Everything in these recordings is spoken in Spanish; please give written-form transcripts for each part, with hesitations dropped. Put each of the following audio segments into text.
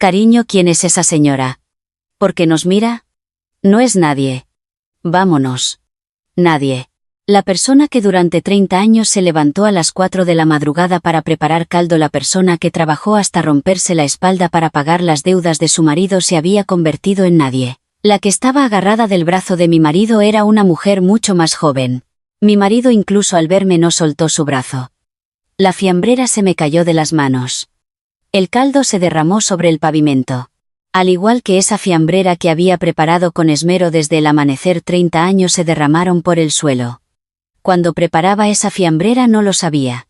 Cariño, ¿quién es esa señora? ¿Por qué nos mira? No es nadie. Vámonos. Nadie. La persona que durante 30 años se levantó a las 4 de la madrugada para preparar caldo, la persona que trabajó hasta romperse la espalda para pagar las deudas de su marido, se había convertido en nadie. La que estaba agarrada del brazo de mi marido era una mujer mucho más joven. Mi marido incluso al verme no soltó su brazo. La fiambrera se me cayó de las manos. El caldo se derramó sobre el pavimento. Al igual que esa fiambrera que había preparado con esmero desde el amanecer, 30 años se derramaron por el suelo. Cuando preparaba esa fiambrera no lo sabía.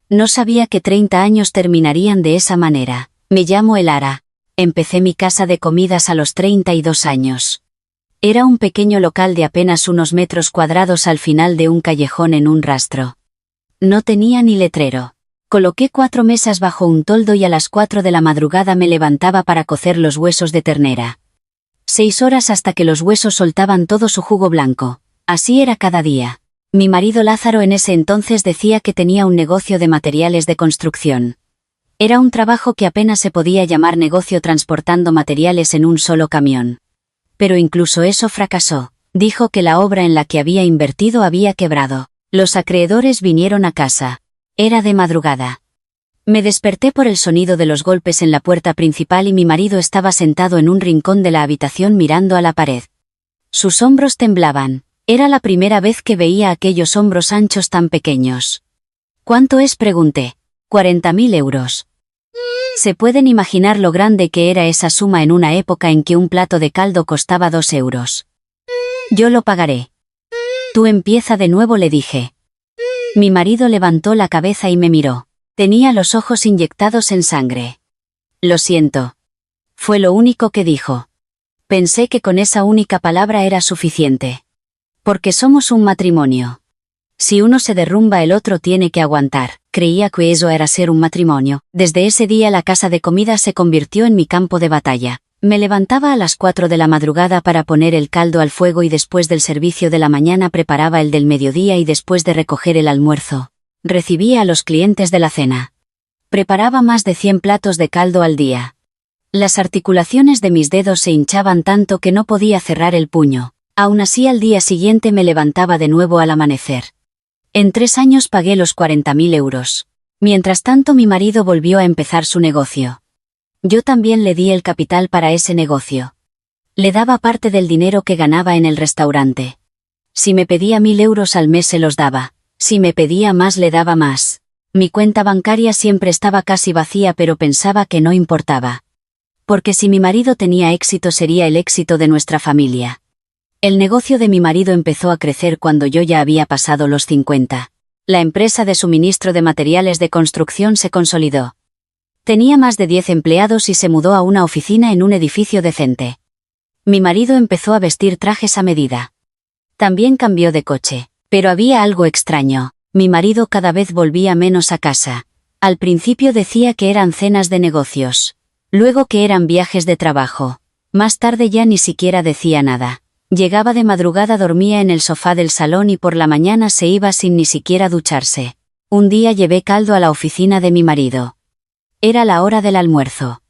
No sabía que 30 años terminarían de esa manera. Me llamo Elara. Empecé mi casa de comidas a los 32 años. Era un pequeño local de apenas unos metros cuadrados al final de un callejón en un rastro. No tenía ni letrero. Coloqué 4 mesas bajo un toldo y a las 4 de la madrugada me levantaba para cocer los huesos de ternera. 6 horas hasta que los huesos soltaban todo su jugo blanco. Así era cada día. Mi marido Lázaro en ese entonces decía que tenía un negocio de materiales de construcción. Era un trabajo que apenas se podía llamar negocio, transportando materiales en un solo camión. Pero incluso eso fracasó. Dijo que la obra en la que había invertido había quebrado. Los acreedores vinieron a casa. Era de madrugada. Me desperté por el sonido de los golpes en la puerta principal y mi marido estaba sentado en un rincón de la habitación mirando a la pared. Sus hombros temblaban. Era la primera vez que veía aquellos hombros anchos tan pequeños. ¿Cuánto es?, pregunté. 40.000 euros. Se pueden imaginar lo grande que era esa suma en una época en que un plato de caldo costaba 2 euros. Yo lo pagaré. Tú empieza de nuevo, le dije. Mi marido levantó la cabeza y me miró. Tenía los ojos inyectados en sangre. Lo siento. Fue lo único que dijo. Pensé que con esa única palabra era suficiente. Porque somos un matrimonio. Si uno se derrumba, el otro tiene que aguantar. Creía que eso era ser un matrimonio. Desde ese día la casa de comida se convirtió en mi campo de batalla. Me levantaba a las 4 de la madrugada para poner el caldo al fuego y después del servicio de la mañana preparaba el del mediodía y después de recoger el almuerzo, recibía a los clientes de la cena. Preparaba más de 100 platos de caldo al día. Las articulaciones de mis dedos se hinchaban tanto que no podía cerrar el puño. Aún así, al día siguiente me levantaba de nuevo al amanecer. En 3 años pagué los 40.000 euros. Mientras tanto, mi marido volvió a empezar su negocio. Yo también le di el capital para ese negocio. Le daba parte del dinero que ganaba en el restaurante. Si me pedía 1.000 euros al mes se los daba. Si me pedía más le daba más. Mi cuenta bancaria siempre estaba casi vacía, pero pensaba que no importaba. Porque si mi marido tenía éxito, sería el éxito de nuestra familia. El negocio de mi marido empezó a crecer cuando yo ya había pasado los 50. La empresa de suministro de materiales de construcción se consolidó. Tenía más de 10 empleados y se mudó a una oficina en un edificio decente. Mi marido empezó a vestir trajes a medida. También cambió de coche. Pero había algo extraño. Mi marido cada vez volvía menos a casa. Al principio decía que eran cenas de negocios. Luego que eran viajes de trabajo. Más tarde ya ni siquiera decía nada. Llegaba de madrugada, dormía en el sofá del salón y por la mañana se iba sin ni siquiera ducharse. Un día llevé caldo a la oficina de mi marido. Era la hora del almuerzo.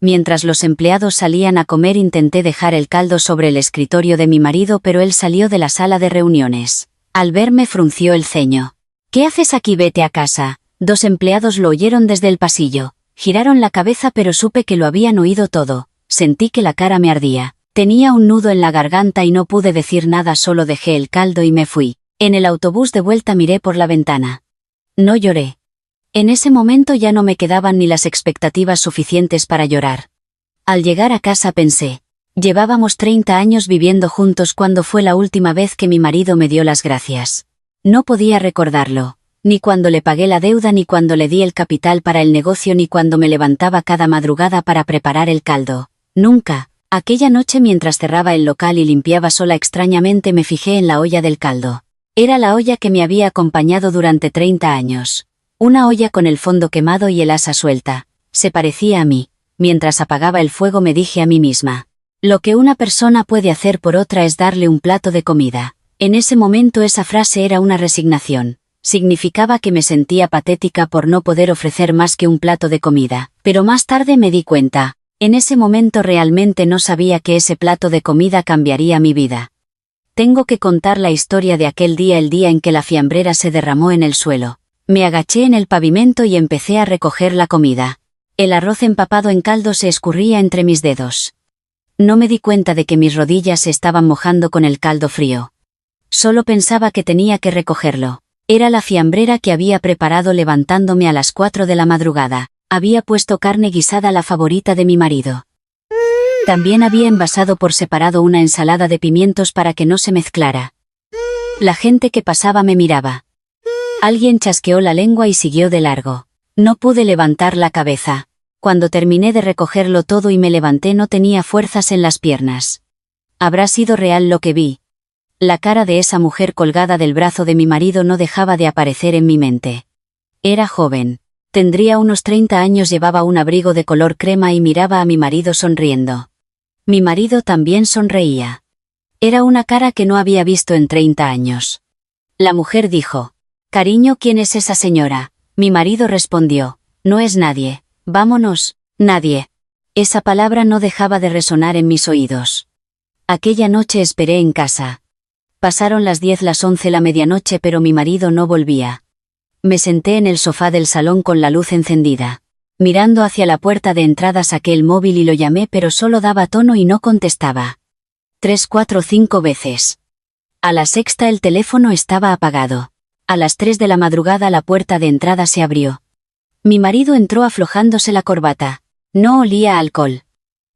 Mientras los empleados salían a comer, intenté dejar el caldo sobre el escritorio de mi marido, pero él salió de la sala de reuniones. Al verme frunció el ceño. ¿Qué haces aquí? Vete a casa. 2 empleados lo oyeron desde el pasillo. Giraron la cabeza, pero supe que lo habían oído todo. Sentí que la cara me ardía. Tenía un nudo en la garganta y no pude decir nada, solo dejé el caldo y me fui. En el autobús de vuelta miré por la ventana. No lloré. En ese momento ya no me quedaban ni las expectativas suficientes para llorar. Al llegar a casa pensé, llevábamos 30 años viviendo juntos. ¿Cuándo fue la última vez que mi marido me dio las gracias? No podía recordarlo, ni cuando le pagué la deuda, ni cuando le di el capital para el negocio, ni cuando me levantaba cada madrugada para preparar el caldo. Nunca. Aquella noche, mientras cerraba el local y limpiaba sola, extrañamente me fijé en la olla del caldo. Era la olla que me había acompañado durante 30 años. Una olla con el fondo quemado y el asa suelta. Se parecía a mí. Mientras apagaba el fuego me dije a mí misma: lo que una persona puede hacer por otra es darle un plato de comida. En ese momento esa frase era una resignación. Significaba que me sentía patética por no poder ofrecer más que un plato de comida. Pero más tarde me di cuenta. En ese momento realmente no sabía que ese plato de comida cambiaría mi vida. Tengo que contar la historia de aquel día, el día en que la fiambrera se derramó en el suelo. Me agaché en el pavimento y empecé a recoger la comida. El arroz empapado en caldo se escurría entre mis dedos. No me di cuenta de que mis rodillas se estaban mojando con el caldo frío. Solo pensaba que tenía que recogerlo. Era la fiambrera que había preparado levantándome a las 4 de la madrugada. Había puesto carne guisada, la favorita de mi marido. También había envasado por separado una ensalada de pimientos para que no se mezclara. La gente que pasaba me miraba. Alguien chasqueó la lengua y siguió de largo. No pude levantar la cabeza. Cuando terminé de recogerlo todo y me levanté, no tenía fuerzas en las piernas. ¿Habrá sido real lo que vi? La cara de esa mujer colgada del brazo de mi marido no dejaba de aparecer en mi mente. Era joven. Tendría unos 30 años, llevaba un abrigo de color crema y miraba a mi marido sonriendo. Mi marido también sonreía. Era una cara que no había visto en 30 años. La mujer dijo: «Cariño, ¿quién es esa señora?». Mi marido respondió: «No es nadie. Vámonos». Nadie. Esa palabra no dejaba de resonar en mis oídos. Aquella noche esperé en casa. Pasaron las 10, las 11, la medianoche, pero mi marido no volvía. Me senté en el sofá del salón con la luz encendida. Mirando hacia la puerta de entrada, saqué el móvil y lo llamé, pero solo daba tono y no contestaba. 3, 4, 5 veces. A la sexta el teléfono estaba apagado. A las 3 de la madrugada la puerta de entrada se abrió. Mi marido entró aflojándose la corbata. No olía a alcohol.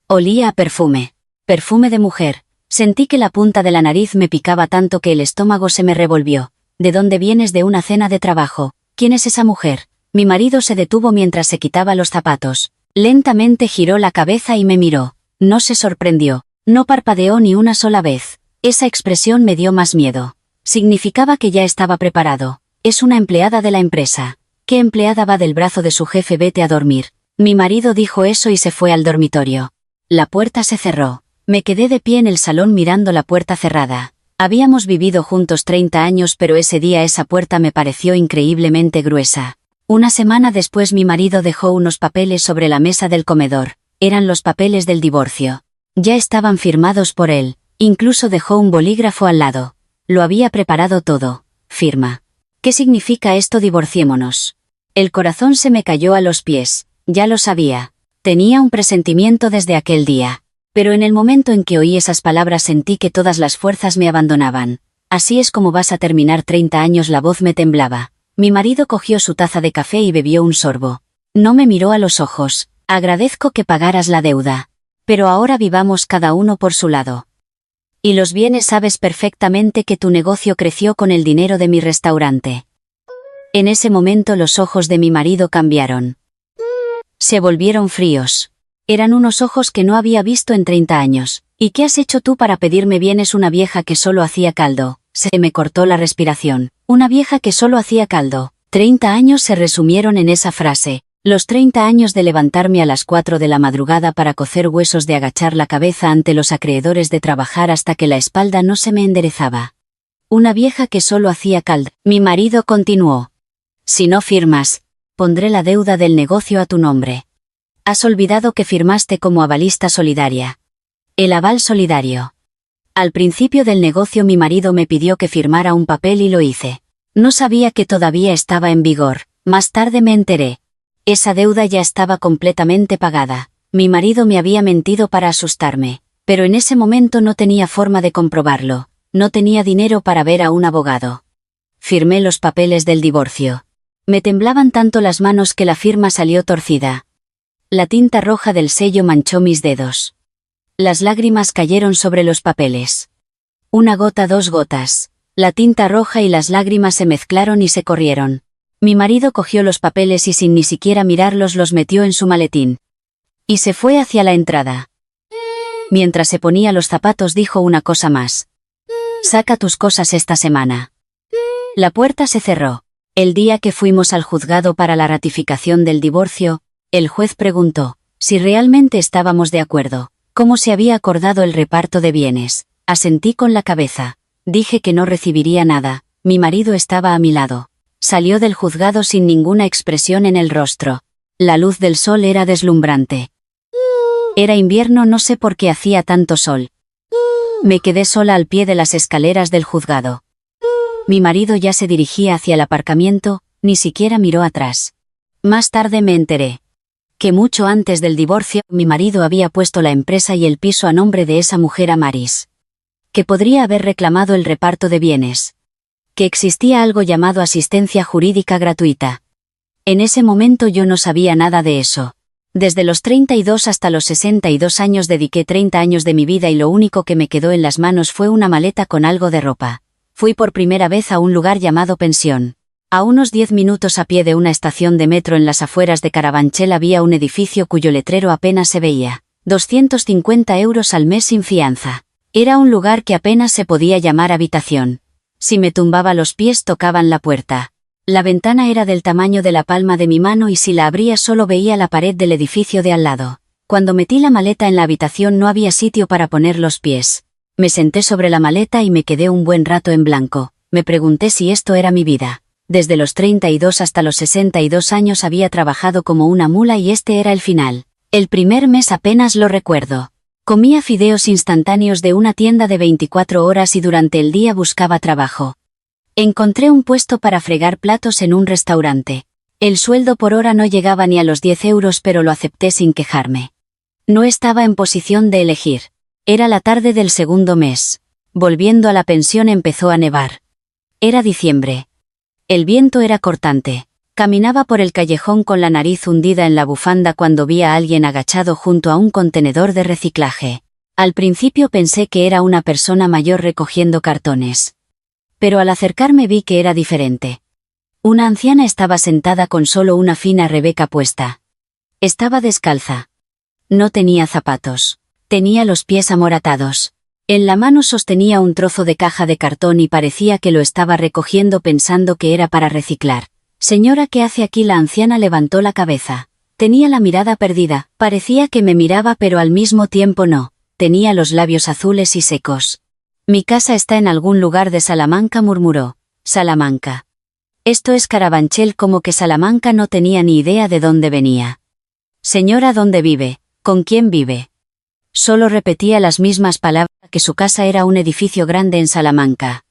Olía a perfume. Perfume de mujer. Sentí que la punta de la nariz me picaba tanto que el estómago se me revolvió. ¿De dónde vienes? De una cena de trabajo. ¿Quién es esa mujer? Mi marido se detuvo mientras se quitaba los zapatos. Lentamente giró la cabeza y me miró. No se sorprendió. No parpadeó ni una sola vez. Esa expresión me dio más miedo. Significaba que ya estaba preparado. Es una empleada de la empresa. ¿Qué empleada va del brazo de su jefe? Vete a dormir. Mi marido dijo eso y se fue al dormitorio. La puerta se cerró. Me quedé de pie en el salón mirando la puerta cerrada. Habíamos vivido juntos 30 años, pero ese día esa puerta me pareció increíblemente gruesa. Una semana después mi marido dejó unos papeles sobre la mesa del comedor. Eran los papeles del divorcio. Ya estaban firmados por él. Incluso dejó un bolígrafo al lado. Lo había preparado todo. Firma. ¿Qué significa esto? Divorciémonos. El corazón se me cayó a los pies. Ya lo sabía. Tenía un presentimiento desde aquel día. Pero en el momento en que oí esas palabras sentí que todas las fuerzas me abandonaban. Así es como vas a terminar 30 años. La voz me temblaba. Mi marido cogió su taza de café y bebió un sorbo. No me miró a los ojos. Agradezco que pagaras la deuda. Pero ahora vivamos cada uno por su lado. Y los bienes, sabes perfectamente que tu negocio creció con el dinero de mi restaurante. En ese momento los ojos de mi marido cambiaron. Se volvieron fríos. Eran unos ojos que no había visto en 30 años. ¿Y qué has hecho tú para pedirme bienes? Una vieja que solo hacía caldo. Se me cortó la respiración. Una vieja que solo hacía caldo. 30 años se resumieron en esa frase. Los 30 años de levantarme a las 4 de la madrugada para cocer huesos, de agachar la cabeza ante los acreedores, de trabajar hasta que la espalda no se me enderezaba. Una vieja que solo hacía caldo. Mi marido continuó. Si no firmas, pondré la deuda del negocio a tu nombre. Has olvidado que firmaste como avalista solidaria. El aval solidario. Al principio del negocio mi marido me pidió que firmara un papel y lo hice. No sabía que todavía estaba en vigor. Más tarde me enteré. Esa deuda ya estaba completamente pagada. Mi marido me había mentido para asustarme, pero en ese momento no tenía forma de comprobarlo. No tenía dinero para ver a un abogado. Firmé los papeles del divorcio. Me temblaban tanto las manos que la firma salió torcida. La tinta roja del sello manchó mis dedos. Las lágrimas cayeron sobre los papeles. Una gota, 2 gotas. La tinta roja y las lágrimas se mezclaron y se corrieron. Mi marido cogió los papeles y sin ni siquiera mirarlos los metió en su maletín. Y se fue hacia la entrada. Mientras se ponía los zapatos dijo una cosa más. Saca tus cosas esta semana. La puerta se cerró. El día que fuimos al juzgado para la ratificación del divorcio, el juez preguntó si realmente estábamos de acuerdo, cómo se había acordado el reparto de bienes. Asentí con la cabeza. Dije que no recibiría nada. Mi marido estaba a mi lado. Salió del juzgado sin ninguna expresión en el rostro. La luz del sol era deslumbrante. Era invierno, no sé por qué hacía tanto sol. Me quedé sola al pie de las escaleras del juzgado. Mi marido ya se dirigía hacia el aparcamiento, ni siquiera miró atrás. Más tarde me enteré que mucho antes del divorcio, mi marido había puesto la empresa y el piso a nombre de esa mujer Amaris. Que podría haber reclamado el reparto de bienes. Que existía algo llamado asistencia jurídica gratuita. En ese momento yo no sabía nada de eso. Desde los 32 hasta los 62 años dediqué 30 años de mi vida y lo único que me quedó en las manos fue una maleta con algo de ropa. Fui por primera vez a un lugar llamado pensión. A unos 10 minutos a pie de una estación de metro en las afueras de Carabanchel había un edificio cuyo letrero apenas se veía. 250 € al mes sin fianza. Era un lugar que apenas se podía llamar habitación. Si me tumbaba los pies tocaban la puerta. La ventana era del tamaño de la palma de mi mano y si la abría solo veía la pared del edificio de al lado. Cuando metí la maleta en la habitación no había sitio para poner los pies. Me senté sobre la maleta y me quedé un buen rato en blanco. Me pregunté si esto era mi vida. Desde los 32 hasta los 62 años había trabajado como una mula y este era el final. El primer mes apenas lo recuerdo. Comía fideos instantáneos de una tienda de 24 horas y durante el día buscaba trabajo. Encontré un puesto para fregar platos en un restaurante. El sueldo por hora no llegaba ni a los 10 € pero lo acepté sin quejarme. No estaba en posición de elegir. Era la tarde del segundo mes. Volviendo a la pensión empezó a nevar. Era diciembre. El viento era cortante. Caminaba por el callejón con la nariz hundida en la bufanda cuando vi a alguien agachado junto a un contenedor de reciclaje. Al principio pensé que era una persona mayor recogiendo cartones. Pero al acercarme vi que era diferente. Una anciana estaba sentada con solo una fina rebeca puesta. Estaba descalza. No tenía zapatos. Tenía los pies amoratados. En la mano sostenía un trozo de caja de cartón y parecía que lo estaba recogiendo pensando que era para reciclar. Señora, ¿qué hace aquí? La anciana levantó la cabeza. Tenía la mirada perdida, parecía que me miraba pero al mismo tiempo no. Tenía los labios azules y secos. Mi casa está en algún lugar de Salamanca, murmuró. Salamanca. Esto es Carabanchel, como que Salamanca no tenía ni idea de dónde venía. Señora, ¿dónde vive? ¿Con quién vive? Solo repetía las mismas palabras, que su casa era un edificio grande en Salamanca.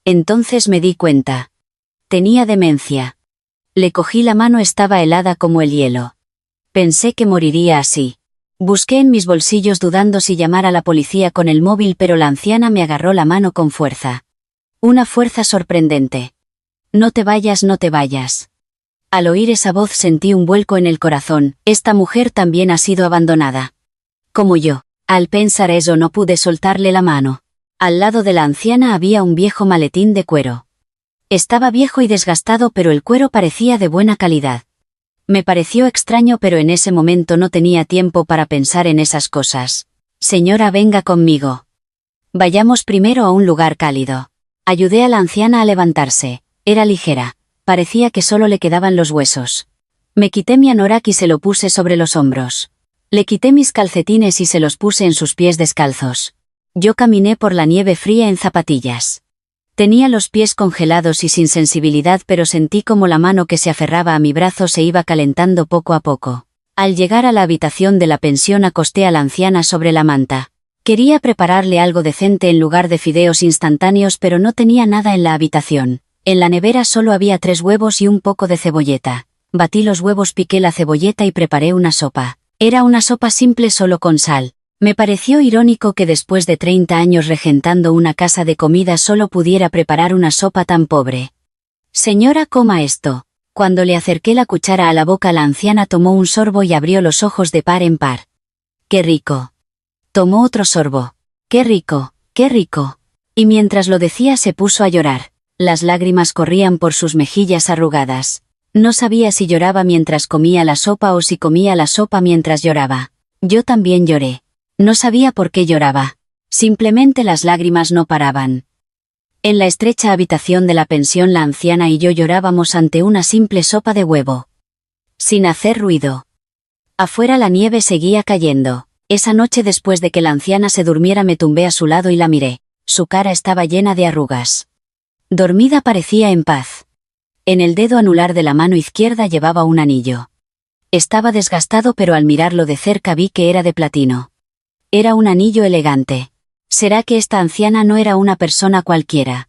Entonces me di cuenta. Tenía demencia. Le cogí la mano, estaba helada como el hielo. Pensé que moriría así. Busqué en mis bolsillos dudando si llamar a la policía con el móvil, pero la anciana me agarró la mano con fuerza. Una fuerza sorprendente. No te vayas, no te vayas. Al oír esa voz sentí un vuelco en el corazón. Esta mujer también ha sido abandonada. Como yo. Al pensar eso no pude soltarle la mano. Al lado de la anciana había un viejo maletín de cuero. Estaba viejo y desgastado, pero el cuero parecía de buena calidad. Me pareció extraño, pero en ese momento no tenía tiempo para pensar en esas cosas. Señora, venga conmigo. Vayamos primero a un lugar cálido. Ayudé a la anciana a levantarse. Era ligera. Parecía que solo le quedaban los huesos. Me quité mi anorak y se lo puse sobre los hombros. Le quité mis calcetines y se los puse en sus pies descalzos. Yo caminé por la nieve fría en zapatillas. Tenía los pies congelados y sin sensibilidad, pero sentí como la mano que se aferraba a mi brazo se iba calentando poco a poco. Al llegar a la habitación de la pensión acosté a la anciana sobre la manta. Quería prepararle algo decente en lugar de fideos instantáneos, pero no tenía nada en la habitación. En la nevera solo había 3 huevos y un poco de cebolleta. Batí los huevos, piqué la cebolleta y preparé una sopa. Era una sopa simple solo con sal. Me pareció irónico que después de 30 años regentando una casa de comida solo pudiera preparar una sopa tan pobre. Señora, coma esto. Cuando le acerqué la cuchara a la boca, la anciana tomó un sorbo y abrió los ojos de par en par. ¡Qué rico! Tomó otro sorbo. ¡Qué rico! ¡Qué rico! Y mientras lo decía se puso a llorar. Las lágrimas corrían por sus mejillas arrugadas. No sabía si lloraba mientras comía la sopa o si comía la sopa mientras lloraba. Yo también lloré. No sabía por qué lloraba. Simplemente las lágrimas no paraban. En la estrecha habitación de la pensión la anciana y yo llorábamos ante una simple sopa de huevo. Sin hacer ruido. Afuera la nieve seguía cayendo. Esa noche, después de que la anciana se durmiera, me tumbé a su lado y la miré. Su cara estaba llena de arrugas. Dormida parecía en paz. En el dedo anular de la mano izquierda llevaba un anillo. Estaba desgastado, pero al mirarlo de cerca vi que era de platino. Era un anillo elegante. ¿Será que esta anciana no era una persona cualquiera?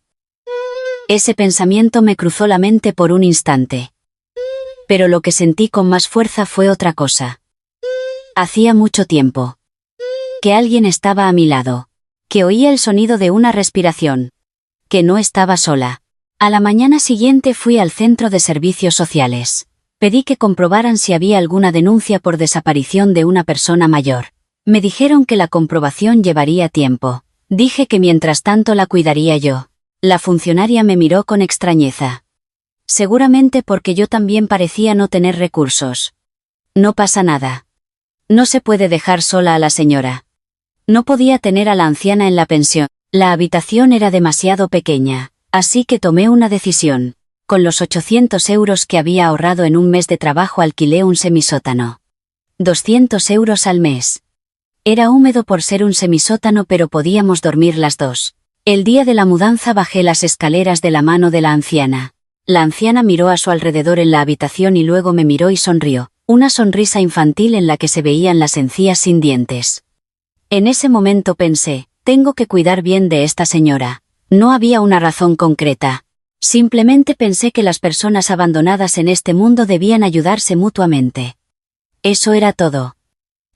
Ese pensamiento me cruzó la mente por un instante. Pero lo que sentí con más fuerza fue otra cosa. Hacía mucho tiempo que alguien estaba a mi lado, que oía el sonido de una respiración, que no estaba sola. A la mañana siguiente fui al centro de servicios sociales. Pedí que comprobaran si había alguna denuncia por desaparición de una persona mayor. Me dijeron que la comprobación llevaría tiempo. Dije que mientras tanto la cuidaría yo. La funcionaria me miró con extrañeza. Seguramente porque yo también parecía no tener recursos. No pasa nada. No se puede dejar sola a la señora. No podía tener a la anciana en la pensión. La habitación era demasiado pequeña, así que tomé una decisión. Con los 800 euros que había ahorrado en un mes de trabajo alquilé un semisótano. 200 euros al mes. Era húmedo por ser un semisótano, pero podíamos dormir las dos. El día de la mudanza bajé las escaleras de la mano de la anciana. La anciana miró a su alrededor en la habitación y luego me miró y sonrió, una sonrisa infantil en la que se veían las encías sin dientes. En ese momento pensé, tengo que cuidar bien de esta señora. No había una razón concreta. Simplemente pensé que las personas abandonadas en este mundo debían ayudarse mutuamente. Eso era todo.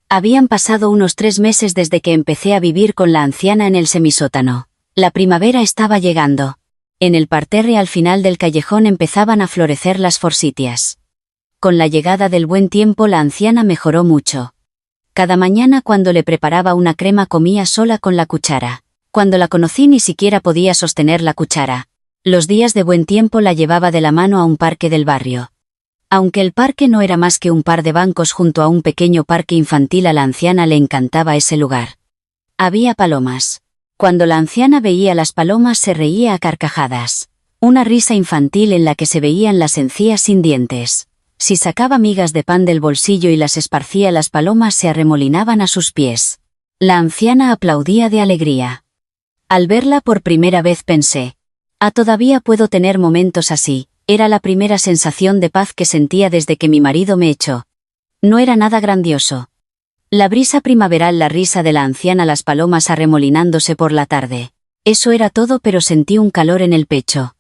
Habían pasado unos 3 meses desde que empecé a vivir con la anciana en el semisótano. La primavera estaba llegando. En el parterre al final del callejón empezaban a florecer las forsythias. Con la llegada del buen tiempo la anciana mejoró mucho. Cada mañana cuando le preparaba una crema comía sola con la cuchara. Cuando la conocí ni siquiera podía sostener la cuchara. Los días de buen tiempo la llevaba de la mano a un parque del barrio. Aunque el parque no era más que un par de bancos junto a un pequeño parque infantil, a la anciana le encantaba ese lugar. Había palomas. Cuando la anciana veía las palomas se reía a carcajadas. Una risa infantil en la que se veían las encías sin dientes. Si sacaba migas de pan del bolsillo y las esparcía, las palomas se arremolinaban a sus pies. La anciana aplaudía de alegría. Al verla por primera vez pensé, todavía puedo tener momentos así. Era la primera sensación de paz que sentía desde que mi marido me echó. No era nada grandioso. La brisa primaveral, la risa de la anciana, las palomas arremolinándose por la tarde. Eso era todo, pero sentí un calor en el pecho.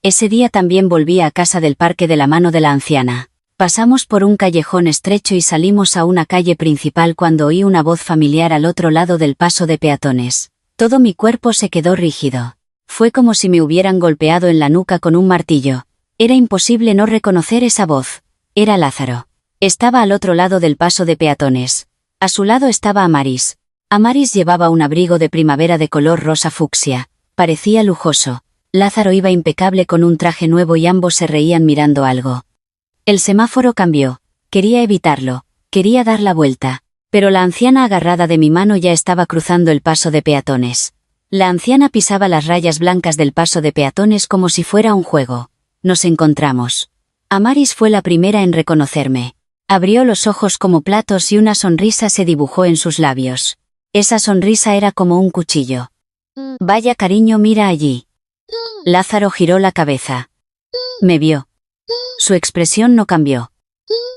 Ese día también volví a casa del parque de la mano de la anciana. Pasamos por un callejón estrecho y salimos a una calle principal cuando oí una voz familiar al otro lado del paso de peatones. Todo mi cuerpo se quedó rígido. Fue como si me hubieran golpeado en la nuca con un martillo. Era imposible no reconocer esa voz. Era Lázaro. Estaba al otro lado del paso de peatones. A su lado estaba Amaris. Amaris llevaba un abrigo de primavera de color rosa fucsia. Parecía lujoso. Lázaro iba impecable con un traje nuevo y ambos se reían mirando algo. El semáforo cambió. Quería evitarlo. Quería dar la vuelta. Pero la anciana agarrada de mi mano ya estaba cruzando el paso de peatones. La anciana pisaba las rayas blancas del paso de peatones como si fuera un juego. Nos encontramos. Amaris fue la primera en reconocerme. Abrió los ojos como platos y una sonrisa se dibujó en sus labios. Esa sonrisa era como un cuchillo. Vaya cariño, mira allí. Lázaro giró la cabeza. Me vio. Su expresión no cambió.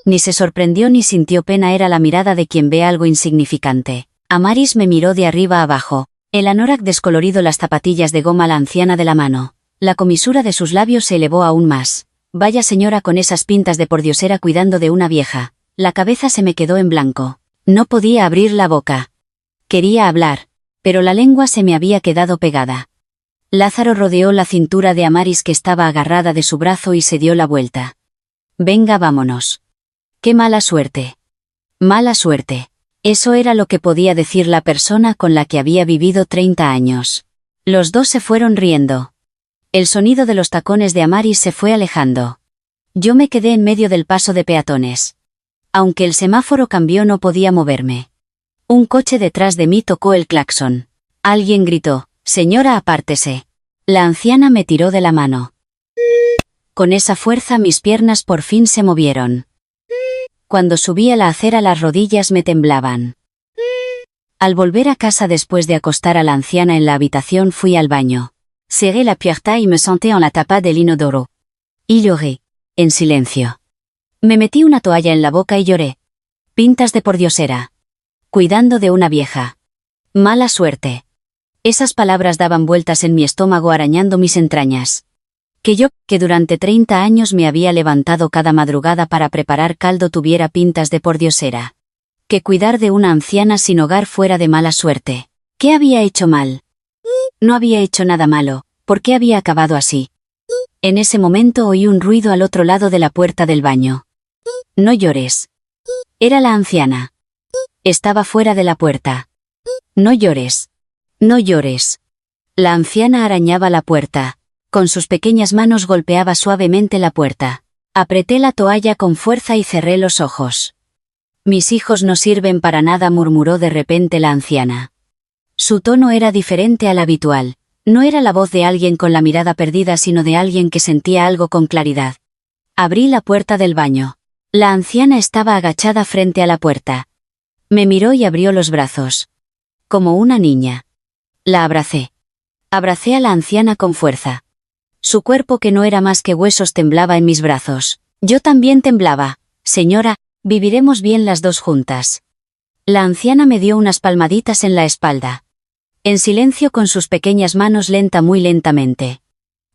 Ni se sorprendió ni sintió pena, era la mirada de quien ve algo insignificante. Amaris me miró de arriba abajo. El anorak descolorido, las zapatillas de goma, la anciana de la mano. La comisura de sus labios se elevó aún más. Vaya señora con esas pintas de pordiosera cuidando de una vieja. La cabeza se me quedó en blanco. No podía abrir la boca. Quería hablar, pero la lengua se me había quedado pegada. Lázaro rodeó la cintura de Amaris, que estaba agarrada de su brazo, y se dio la vuelta. Venga, vámonos. Qué mala suerte. Mala suerte. Eso era lo que podía decir la persona con la que había vivido 30 años. Los dos se fueron riendo. El sonido de los tacones de Amaris se fue alejando. Yo me quedé en medio del paso de peatones. Aunque el semáforo cambió, no podía moverme. Un coche detrás de mí tocó el claxon. Alguien gritó, «Señora, apártese». La anciana me tiró de la mano. Con esa fuerza mis piernas por fin se movieron. Cuando subí a la acera las rodillas me temblaban. Al volver a casa después de acostar a la anciana en la habitación, fui al baño. Cerré la puerta y me senté en la tapa del inodoro. Y lloré, en silencio. Me metí una toalla en la boca y lloré. Pintas de pordiosera. Cuidando de una vieja. Mala suerte. Esas palabras daban vueltas en mi estómago arañando mis entrañas. Que yo, que durante 30 años me había levantado cada madrugada para preparar caldo, tuviera pintas de pordiosera. Que cuidar de una anciana sin hogar fuera de mala suerte. ¿Qué había hecho mal? No había hecho nada malo. ¿Por qué había acabado así? En ese momento oí un ruido al otro lado de la puerta del baño. No llores. Era la anciana. Estaba fuera de la puerta. No llores. No llores. La anciana arañaba la puerta. Con sus pequeñas manos golpeaba suavemente la puerta. Apreté la toalla con fuerza y cerré los ojos. Mis hijos no sirven para nada, murmuró de repente la anciana. Su tono era diferente al habitual. No era la voz de alguien con la mirada perdida, sino de alguien que sentía algo con claridad. Abrí la puerta del baño. La anciana estaba agachada frente a la puerta. Me miró y abrió los brazos. Como una niña. La abracé. Abracé a la anciana con fuerza. Su cuerpo, que no era más que huesos, temblaba en mis brazos. Yo también temblaba. Señora, viviremos bien las dos juntas. La anciana me dio unas palmaditas en la espalda. En silencio, con sus pequeñas manos, muy lentamente.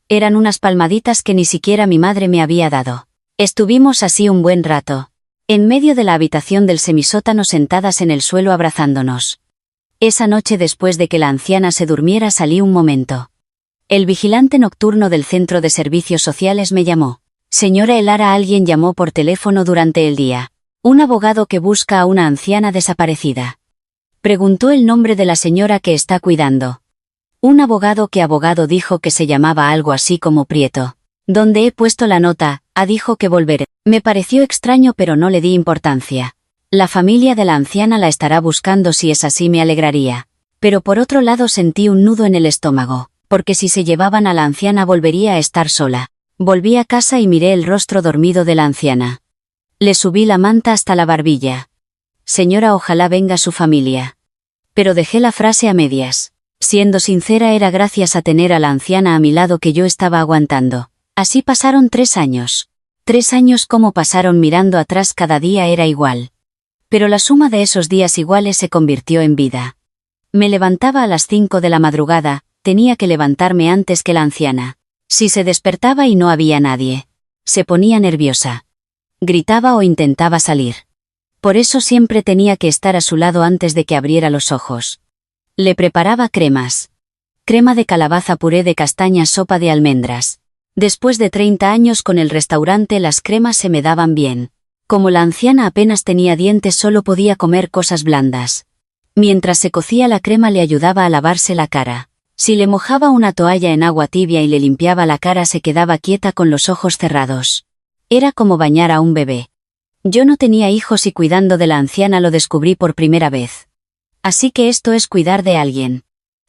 Eran unas palmaditas que ni siquiera mi madre me había dado. Estuvimos así un buen rato. En medio de la habitación del semisótano, sentadas en el suelo abrazándonos. Esa noche, después de que la anciana se durmiera, salí un momento. El vigilante nocturno del centro de servicios sociales me llamó. Señora Elara, alguien llamó por teléfono durante el día. Un abogado que busca a una anciana desaparecida. Preguntó el nombre de la señora que está cuidando. Un abogado. ¿Qué abogado? Dijo que se llamaba algo así como Prieto. Donde he puesto la nota, dijo que volveré. Me pareció extraño, pero no le di importancia. La familia de la anciana la estará buscando. Si es así, me alegraría. Pero por otro lado sentí un nudo en el estómago, porque si se llevaban a la anciana volvería a estar sola. Volví a casa y miré el rostro dormido de la anciana. Le subí la manta hasta la barbilla. Señora, ojalá venga su familia. Pero dejé la frase a medias. Siendo sincera, era gracias a tener a la anciana a mi lado que yo estaba aguantando. Así pasaron 3 años. 3 años. Como pasaron mirando atrás, cada día era igual. Pero la suma de esos días iguales se convirtió en vida. Me levantaba a las 5 de la madrugada, tenía que levantarme antes que la anciana. Si se despertaba y no había nadie, se ponía nerviosa. Gritaba o intentaba salir. Por eso siempre tenía que estar a su lado antes de que abriera los ojos. Le preparaba cremas. Crema de calabaza, puré de castañas, sopa de almendras. Después de 30 años con el restaurante, las cremas se me daban bien. Como la anciana apenas tenía dientes, solo podía comer cosas blandas. Mientras se cocía la crema, le ayudaba a lavarse la cara. Si le mojaba una toalla en agua tibia y le limpiaba la cara, se quedaba quieta con los ojos cerrados. Era como bañar a un bebé. Yo no tenía hijos y cuidando de la anciana lo descubrí por primera vez. Así que esto es cuidar de alguien.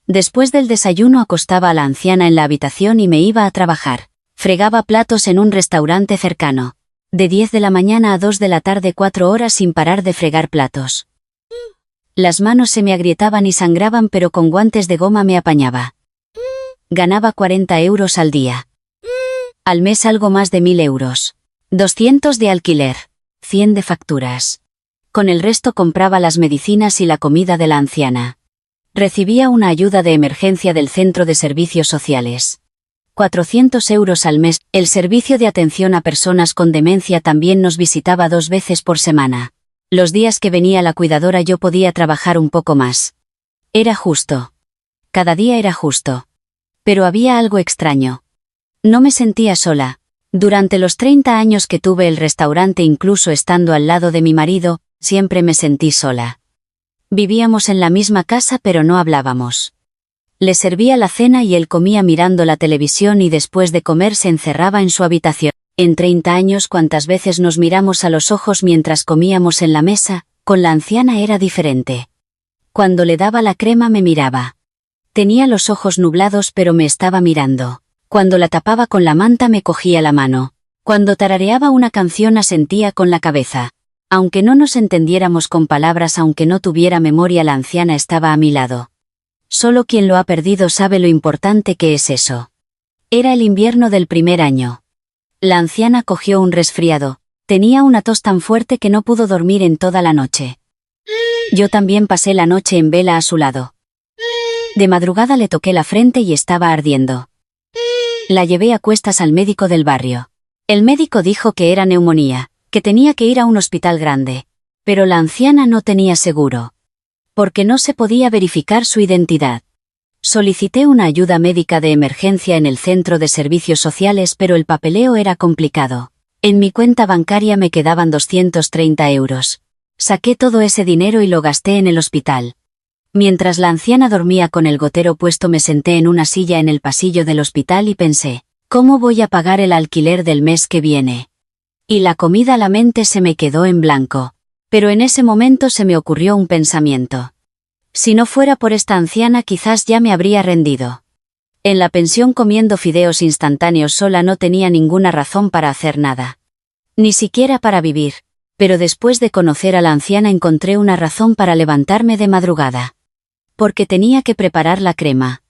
Después del desayuno acostaba a la anciana en la habitación y me iba a trabajar. Fregaba platos en un restaurante cercano. De 10 de la mañana a 2 de la tarde, 4 horas sin parar de fregar platos. Las manos se me agrietaban y sangraban, pero con guantes de goma me apañaba. Ganaba 40 euros al día. Al mes algo más de 1000 euros. 200 de alquiler. 100 de facturas. Con el resto compraba las medicinas y la comida de la anciana. Recibía una ayuda de emergencia del centro de servicios sociales. 400 euros al mes. El servicio de atención a personas con demencia también nos visitaba 2 veces por semana. Los días que venía la cuidadora yo podía trabajar un poco más. Era justo. Cada día era justo. Pero había algo extraño. No me sentía sola. Durante los 30 años que tuve el restaurante, incluso estando al lado de mi marido, siempre me sentí sola. Vivíamos en la misma casa pero no hablábamos. Le servía la cena y él comía mirando la televisión y después de comer se encerraba en su habitación. En 30 años, ¿cuántas veces nos miramos a los ojos mientras comíamos en la mesa? Con la anciana era diferente. Cuando le daba la crema me miraba. Tenía los ojos nublados pero me estaba mirando. Cuando la tapaba con la manta me cogía la mano. Cuando tarareaba una canción asentía con la cabeza. Aunque no nos entendiéramos con palabras, aunque no tuviera memoria, la anciana estaba a mi lado. Solo quien lo ha perdido sabe lo importante que es eso. Era el invierno del primer año. La anciana cogió un resfriado. Tenía una tos tan fuerte que no pudo dormir en toda la noche. Yo también pasé la noche en vela a su lado. De madrugada le toqué la frente y estaba ardiendo. La llevé a cuestas al médico del barrio. El médico dijo que era neumonía, que tenía que ir a un hospital grande. Pero la anciana no tenía seguro. Porque no se podía verificar su identidad. Solicité una ayuda médica de emergencia en el centro de servicios sociales, pero el papeleo era complicado. En mi cuenta bancaria me quedaban 230 euros. Saqué todo ese dinero y lo gasté en el hospital. Mientras la anciana dormía con el gotero puesto, me senté en una silla en el pasillo del hospital y pensé, ¿cómo voy a pagar el alquiler del mes que viene? Y la comida, la mente se me quedó en blanco. Pero en ese momento se me ocurrió un pensamiento. Si no fuera por esta anciana, quizás ya me habría rendido. En la pensión comiendo fideos instantáneos sola no tenía ninguna razón para hacer nada. Ni siquiera para vivir. Pero después de conocer a la anciana encontré una razón para levantarme de madrugada. Porque tenía que preparar la crema.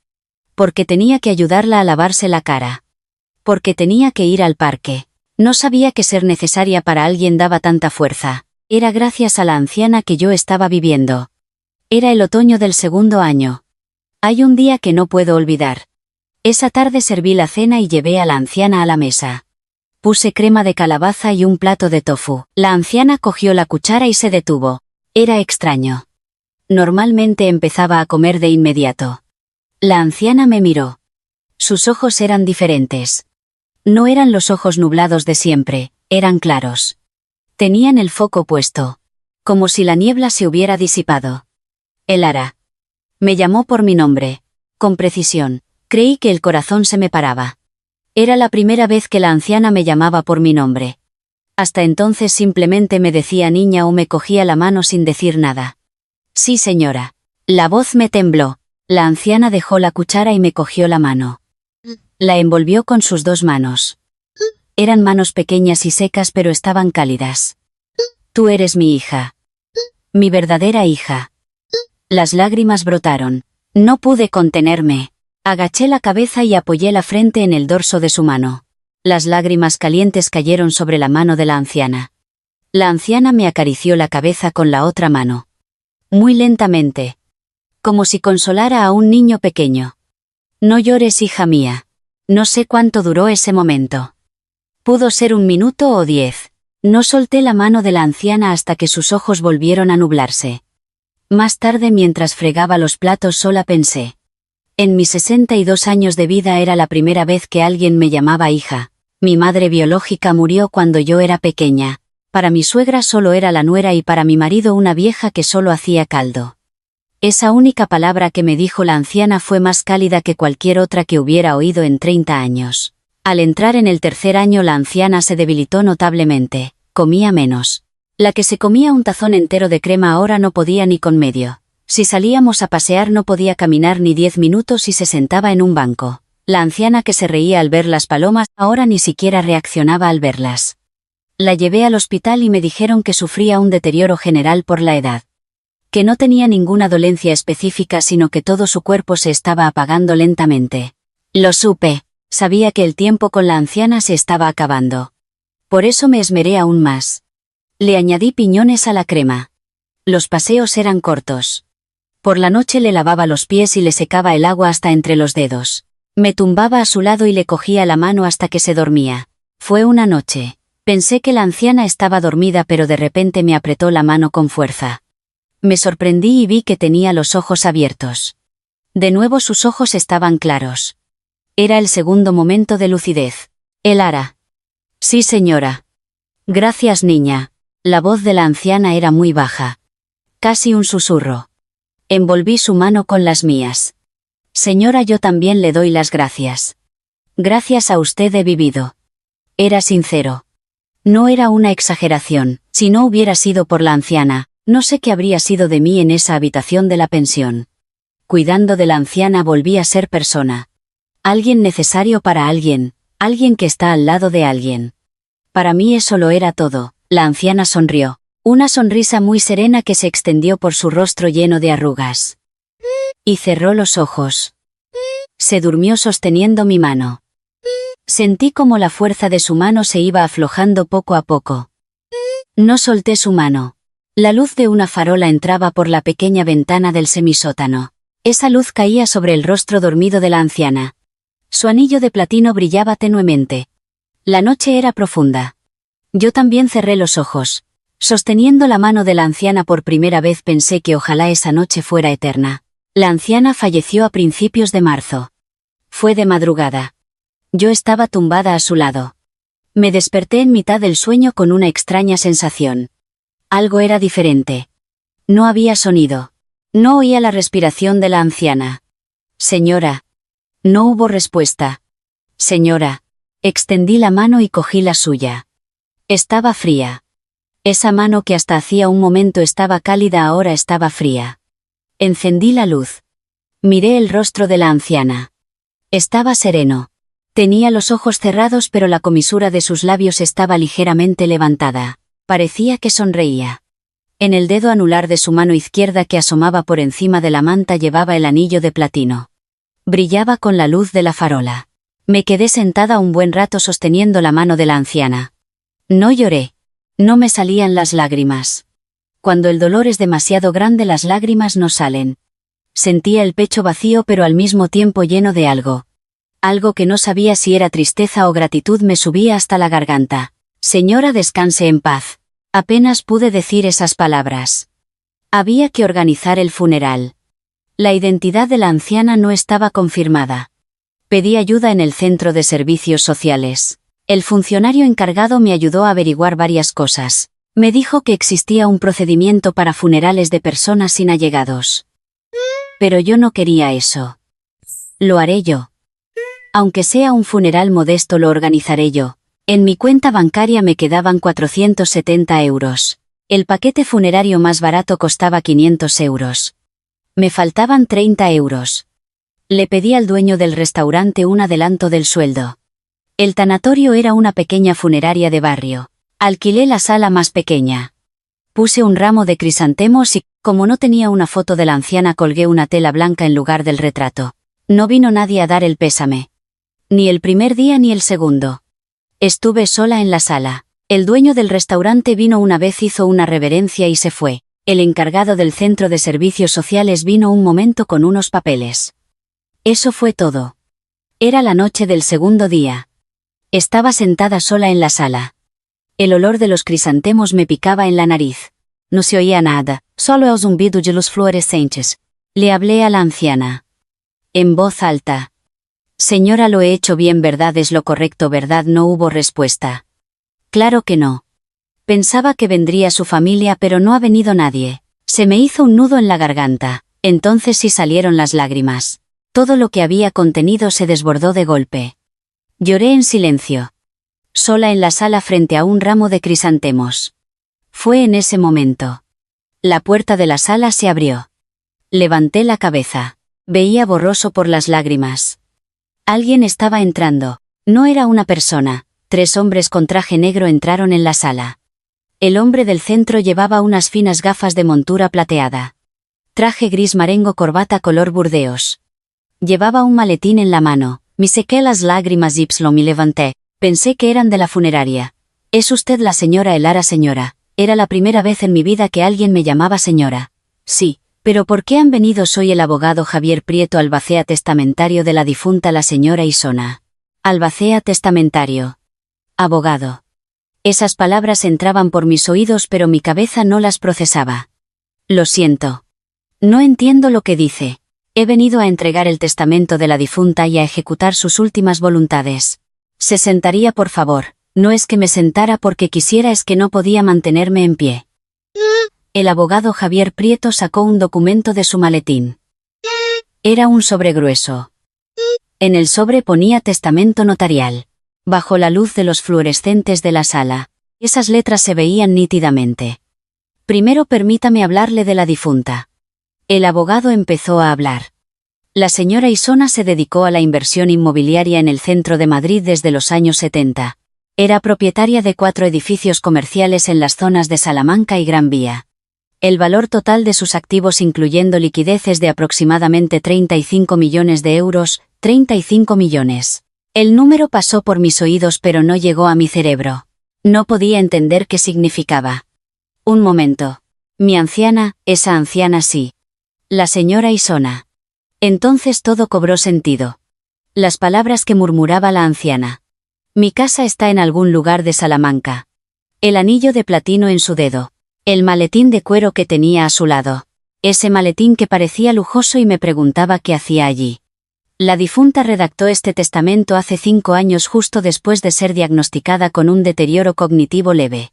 Porque tenía que ayudarla a lavarse la cara. Porque tenía que ir al parque. No sabía que ser necesaria para alguien daba tanta fuerza. Era gracias a la anciana que yo estaba viviendo. Era el otoño del segundo año. Hay un día que no puedo olvidar. Esa tarde serví la cena y llevé a la anciana a la mesa. Puse crema de calabaza y un plato de tofu. La anciana cogió la cuchara y se detuvo. Era extraño. Normalmente empezaba a comer de inmediato. La anciana me miró. Sus ojos eran diferentes. No eran los ojos nublados de siempre, eran claros. Tenían el foco puesto. Como si la niebla se hubiera disipado. Elara. Me llamó por mi nombre. Con precisión. Creí que el corazón se me paraba. Era la primera vez que la anciana me llamaba por mi nombre. Hasta entonces simplemente me decía niña o me cogía la mano sin decir nada. Sí, señora. La voz me tembló. La anciana dejó la cuchara y me cogió la mano. La envolvió con sus dos manos. Eran manos pequeñas y secas, pero estaban cálidas. Tú eres mi hija. Mi verdadera hija. Las lágrimas brotaron. No pude contenerme. Agaché la cabeza y apoyé la frente en el dorso de su mano. Las lágrimas calientes cayeron sobre la mano de la anciana. La anciana me acarició la cabeza con la otra mano. Muy lentamente. Como si consolara a un niño pequeño. No llores, hija mía. No sé cuánto duró ese momento. Pudo ser 1 minuto o 10. No solté la mano de la anciana hasta que sus ojos volvieron a nublarse. Más tarde, mientras fregaba los platos sola, pensé. En mis 62 años de vida era la primera vez que alguien me llamaba hija. Mi madre biológica murió cuando yo era pequeña. Para mi suegra solo era la nuera y para mi marido una vieja que solo hacía caldo. Esa única palabra que me dijo la anciana fue más cálida que cualquier otra que hubiera oído en 30 años. Al entrar en el 3er año la anciana se debilitó notablemente, comía menos. La que se comía un tazón entero de crema ahora no podía ni con medio. Si salíamos a pasear no podía caminar ni 10 minutos y se sentaba en un banco. La anciana que se reía al ver las palomas ahora ni siquiera reaccionaba al verlas. La llevé al hospital y me dijeron que sufría un deterioro general por la edad. Que no tenía ninguna dolencia específica, sino que todo su cuerpo se estaba apagando lentamente. Lo supe, sabía que el tiempo con la anciana se estaba acabando. Por eso me esmeré aún más. Le añadí piñones a la crema. Los paseos eran cortos. Por la noche le lavaba los pies y le secaba el agua hasta entre los dedos. Me tumbaba a su lado y le cogía la mano hasta que se dormía. Fue una noche. Pensé que la anciana estaba dormida, pero de repente me apretó la mano con fuerza. Me sorprendí y vi que tenía los ojos abiertos. De nuevo sus ojos estaban claros. Era el segundo momento de lucidez. Elara. Sí, señora. Gracias, niña. La voz de la anciana era muy baja. Casi un susurro. Envolví su mano con las mías. Señora, yo también le doy las gracias. Gracias a usted he vivido. Era sincero. No era una exageración. Si no hubiera sido por la anciana, no sé qué habría sido de mí en esa habitación de la pensión. Cuidando de la anciana volví a ser persona. Alguien necesario para alguien, alguien que está al lado de alguien. Para mí eso lo era todo. La anciana sonrió. Una sonrisa muy serena que se extendió por su rostro lleno de arrugas. Y cerró los ojos. Se durmió sosteniendo mi mano. Sentí como la fuerza de su mano se iba aflojando poco a poco. No solté su mano. La luz de una farola entraba por la pequeña ventana del semisótano. Esa luz caía sobre el rostro dormido de la anciana. Su anillo de platino brillaba tenuemente. La noche era profunda. Yo también cerré los ojos. Sosteniendo la mano de la anciana por primera vez pensé que ojalá esa noche fuera eterna. La anciana falleció a principios de marzo. Fue de madrugada. Yo estaba tumbada a su lado. Me desperté en mitad del sueño con una extraña sensación. Algo era diferente. No había sonido. No oía la respiración de la anciana. Señora. No hubo respuesta. Señora. Extendí la mano y cogí la suya. Estaba fría. Esa mano que hasta hacía un momento estaba cálida ahora estaba fría. Encendí la luz. Miré el rostro de la anciana. Estaba sereno. Tenía los ojos cerrados pero la comisura de sus labios estaba ligeramente levantada. Parecía que sonreía. En el dedo anular de su mano izquierda que asomaba por encima de la manta llevaba el anillo de platino. Brillaba con la luz de la farola. Me quedé sentada un buen rato sosteniendo la mano de la anciana. No lloré. No me salían las lágrimas. Cuando el dolor es demasiado grande las lágrimas no salen. Sentía el pecho vacío pero al mismo tiempo lleno de algo. Algo que no sabía si era tristeza o gratitud me subía hasta la garganta. Señora, descanse en paz. Apenas pude decir esas palabras. Había que organizar el funeral. La identidad de la anciana no estaba confirmada. Pedí ayuda en el centro de servicios sociales. El funcionario encargado me ayudó a averiguar varias cosas. Me dijo que existía un procedimiento para funerales de personas sin allegados. Pero yo no quería eso. Lo haré yo. Aunque sea un funeral modesto lo organizaré yo. En mi cuenta bancaria me quedaban 470 euros. El paquete funerario más barato costaba 500 euros. Me faltaban 30 euros. Le pedí al dueño del restaurante un adelanto del sueldo. El tanatorio era una pequeña funeraria de barrio. Alquilé la sala más pequeña. Puse un ramo de crisantemos y, como no tenía una foto de la anciana, colgué una tela blanca en lugar del retrato. No vino nadie a dar el pésame. Ni el primer día ni el segundo. Estuve sola en la sala. El dueño del restaurante vino una vez, hizo una reverencia y se fue. El encargado del centro de servicios sociales vino un momento con unos papeles. Eso fue todo. Era la noche del segundo día. Estaba sentada sola en la sala. El olor de los crisantemos me picaba en la nariz. No se oía nada, solo el zumbido de los fluorescentes. Le hablé a la anciana. En voz alta. Señora, lo he hecho bien, ¿verdad? Es lo correcto, ¿verdad? No hubo respuesta. Claro que no. Pensaba que vendría su familia, pero no ha venido nadie. Se me hizo un nudo en la garganta. Entonces sí salieron las lágrimas. Todo lo que había contenido se desbordó de golpe. Lloré en silencio. Sola en la sala frente a un ramo de crisantemos. Fue en ese momento. La puerta de la sala se abrió. Levanté la cabeza. Veía borroso por las lágrimas. Alguien estaba entrando. No era una persona. 3 hombres con traje negro entraron en la sala. El hombre del centro llevaba unas finas gafas de montura plateada. Traje gris marengo, corbata color burdeos. Llevaba un maletín en la mano. Me sequé las lágrimas y me levanté. Pensé que eran de la funeraria. ¿Es usted la señora Elara? Señora. Era la primera vez en mi vida que alguien me llamaba señora. Sí. ¿Pero por qué han venido? Soy el abogado Javier Prieto, albacea testamentario de la difunta la señora Isona. Albacea testamentario. Abogado. Esas palabras entraban por mis oídos pero mi cabeza no las procesaba. Lo siento. No entiendo lo que dice. He venido a entregar el testamento de la difunta y a ejecutar sus últimas voluntades. ¿Se sentaría, por favor? No es que me sentara porque quisiera, es que no podía mantenerme en pie. El abogado Javier Prieto sacó un documento de su maletín. Era un sobre grueso. En el sobre ponía testamento notarial. Bajo la luz de los fluorescentes de la sala, esas letras se veían nítidamente. Primero permítame hablarle de la difunta. El abogado empezó a hablar. La señora Isona se dedicó a la inversión inmobiliaria en el centro de Madrid desde los años 70. Era propietaria de 4 edificios comerciales en las zonas de Salamanca y Gran Vía. El valor total de sus activos incluyendo liquidez es de aproximadamente 35 millones de euros, 35 millones. El número pasó por mis oídos pero no llegó a mi cerebro. No podía entender qué significaba. Un momento. Mi anciana, esa anciana sí. La señora Isona. Entonces todo cobró sentido. Las palabras que murmuraba la anciana. Mi casa está en algún lugar de Salamanca. El anillo de platino en su dedo. El maletín de cuero que tenía a su lado. Ese maletín que parecía lujoso y me preguntaba qué hacía allí. La difunta redactó este testamento hace 5 años justo después de ser diagnosticada con un deterioro cognitivo leve.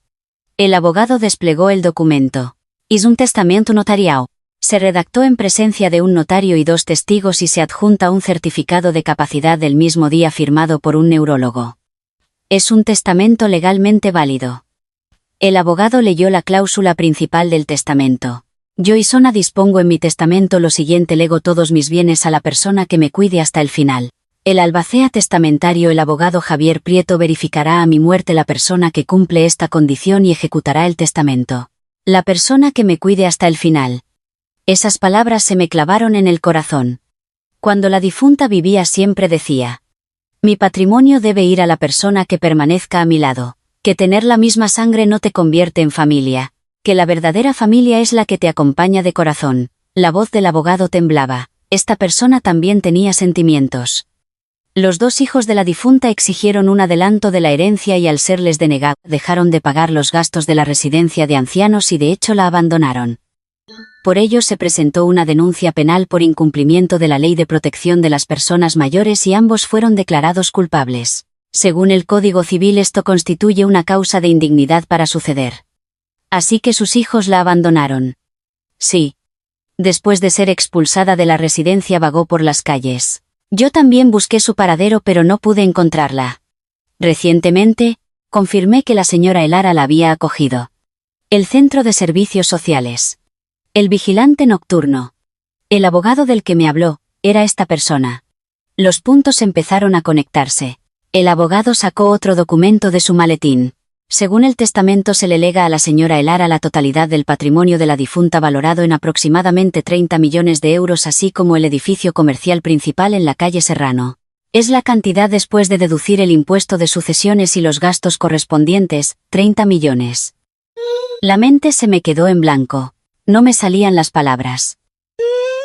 El abogado desplegó el documento. Es un testamento notarial. Se redactó en presencia de un notario y 2 testigos y se adjunta un certificado de capacidad del mismo día firmado por un neurólogo. Es un testamento legalmente válido. El abogado leyó la cláusula principal del testamento. Yo, Isona, dispongo en mi testamento lo siguiente: lego todos mis bienes a la persona que me cuide hasta el final. El albacea testamentario, el abogado Javier Prieto, verificará a mi muerte la persona que cumple esta condición y ejecutará el testamento. La persona que me cuide hasta el final. Esas palabras se me clavaron en el corazón. Cuando la difunta vivía siempre decía: mi patrimonio debe ir a la persona que permanezca a mi lado, que tener la misma sangre no te convierte en familia, que la verdadera familia es la que te acompaña de corazón. La voz del abogado temblaba. Esta persona también tenía sentimientos. Los 2 hijos de la difunta exigieron un adelanto de la herencia y, al serles denegado, dejaron de pagar los gastos de la residencia de ancianos y de hecho la abandonaron. Por ello se presentó una denuncia penal por incumplimiento de la Ley de Protección de las Personas Mayores y ambos fueron declarados culpables. Según el Código Civil, esto constituye una causa de indignidad para suceder. Así que sus hijos la abandonaron. Sí. Después de ser expulsada de la residencia vagó por las calles. Yo también busqué su paradero pero no pude encontrarla. Recientemente, confirmé que la señora Elara la había acogido. El Centro de Servicios Sociales. El vigilante nocturno. El abogado del que me habló, era esta persona. Los puntos empezaron a conectarse. El abogado sacó otro documento de su maletín. Según el testamento se le lega a la señora Elara la totalidad del patrimonio de la difunta valorado en aproximadamente 30 millones de euros, así como el edificio comercial principal en la calle Serrano. Es la cantidad después de deducir el impuesto de sucesiones y los gastos correspondientes, 30 millones. La mente se me quedó en blanco. No me salían las palabras.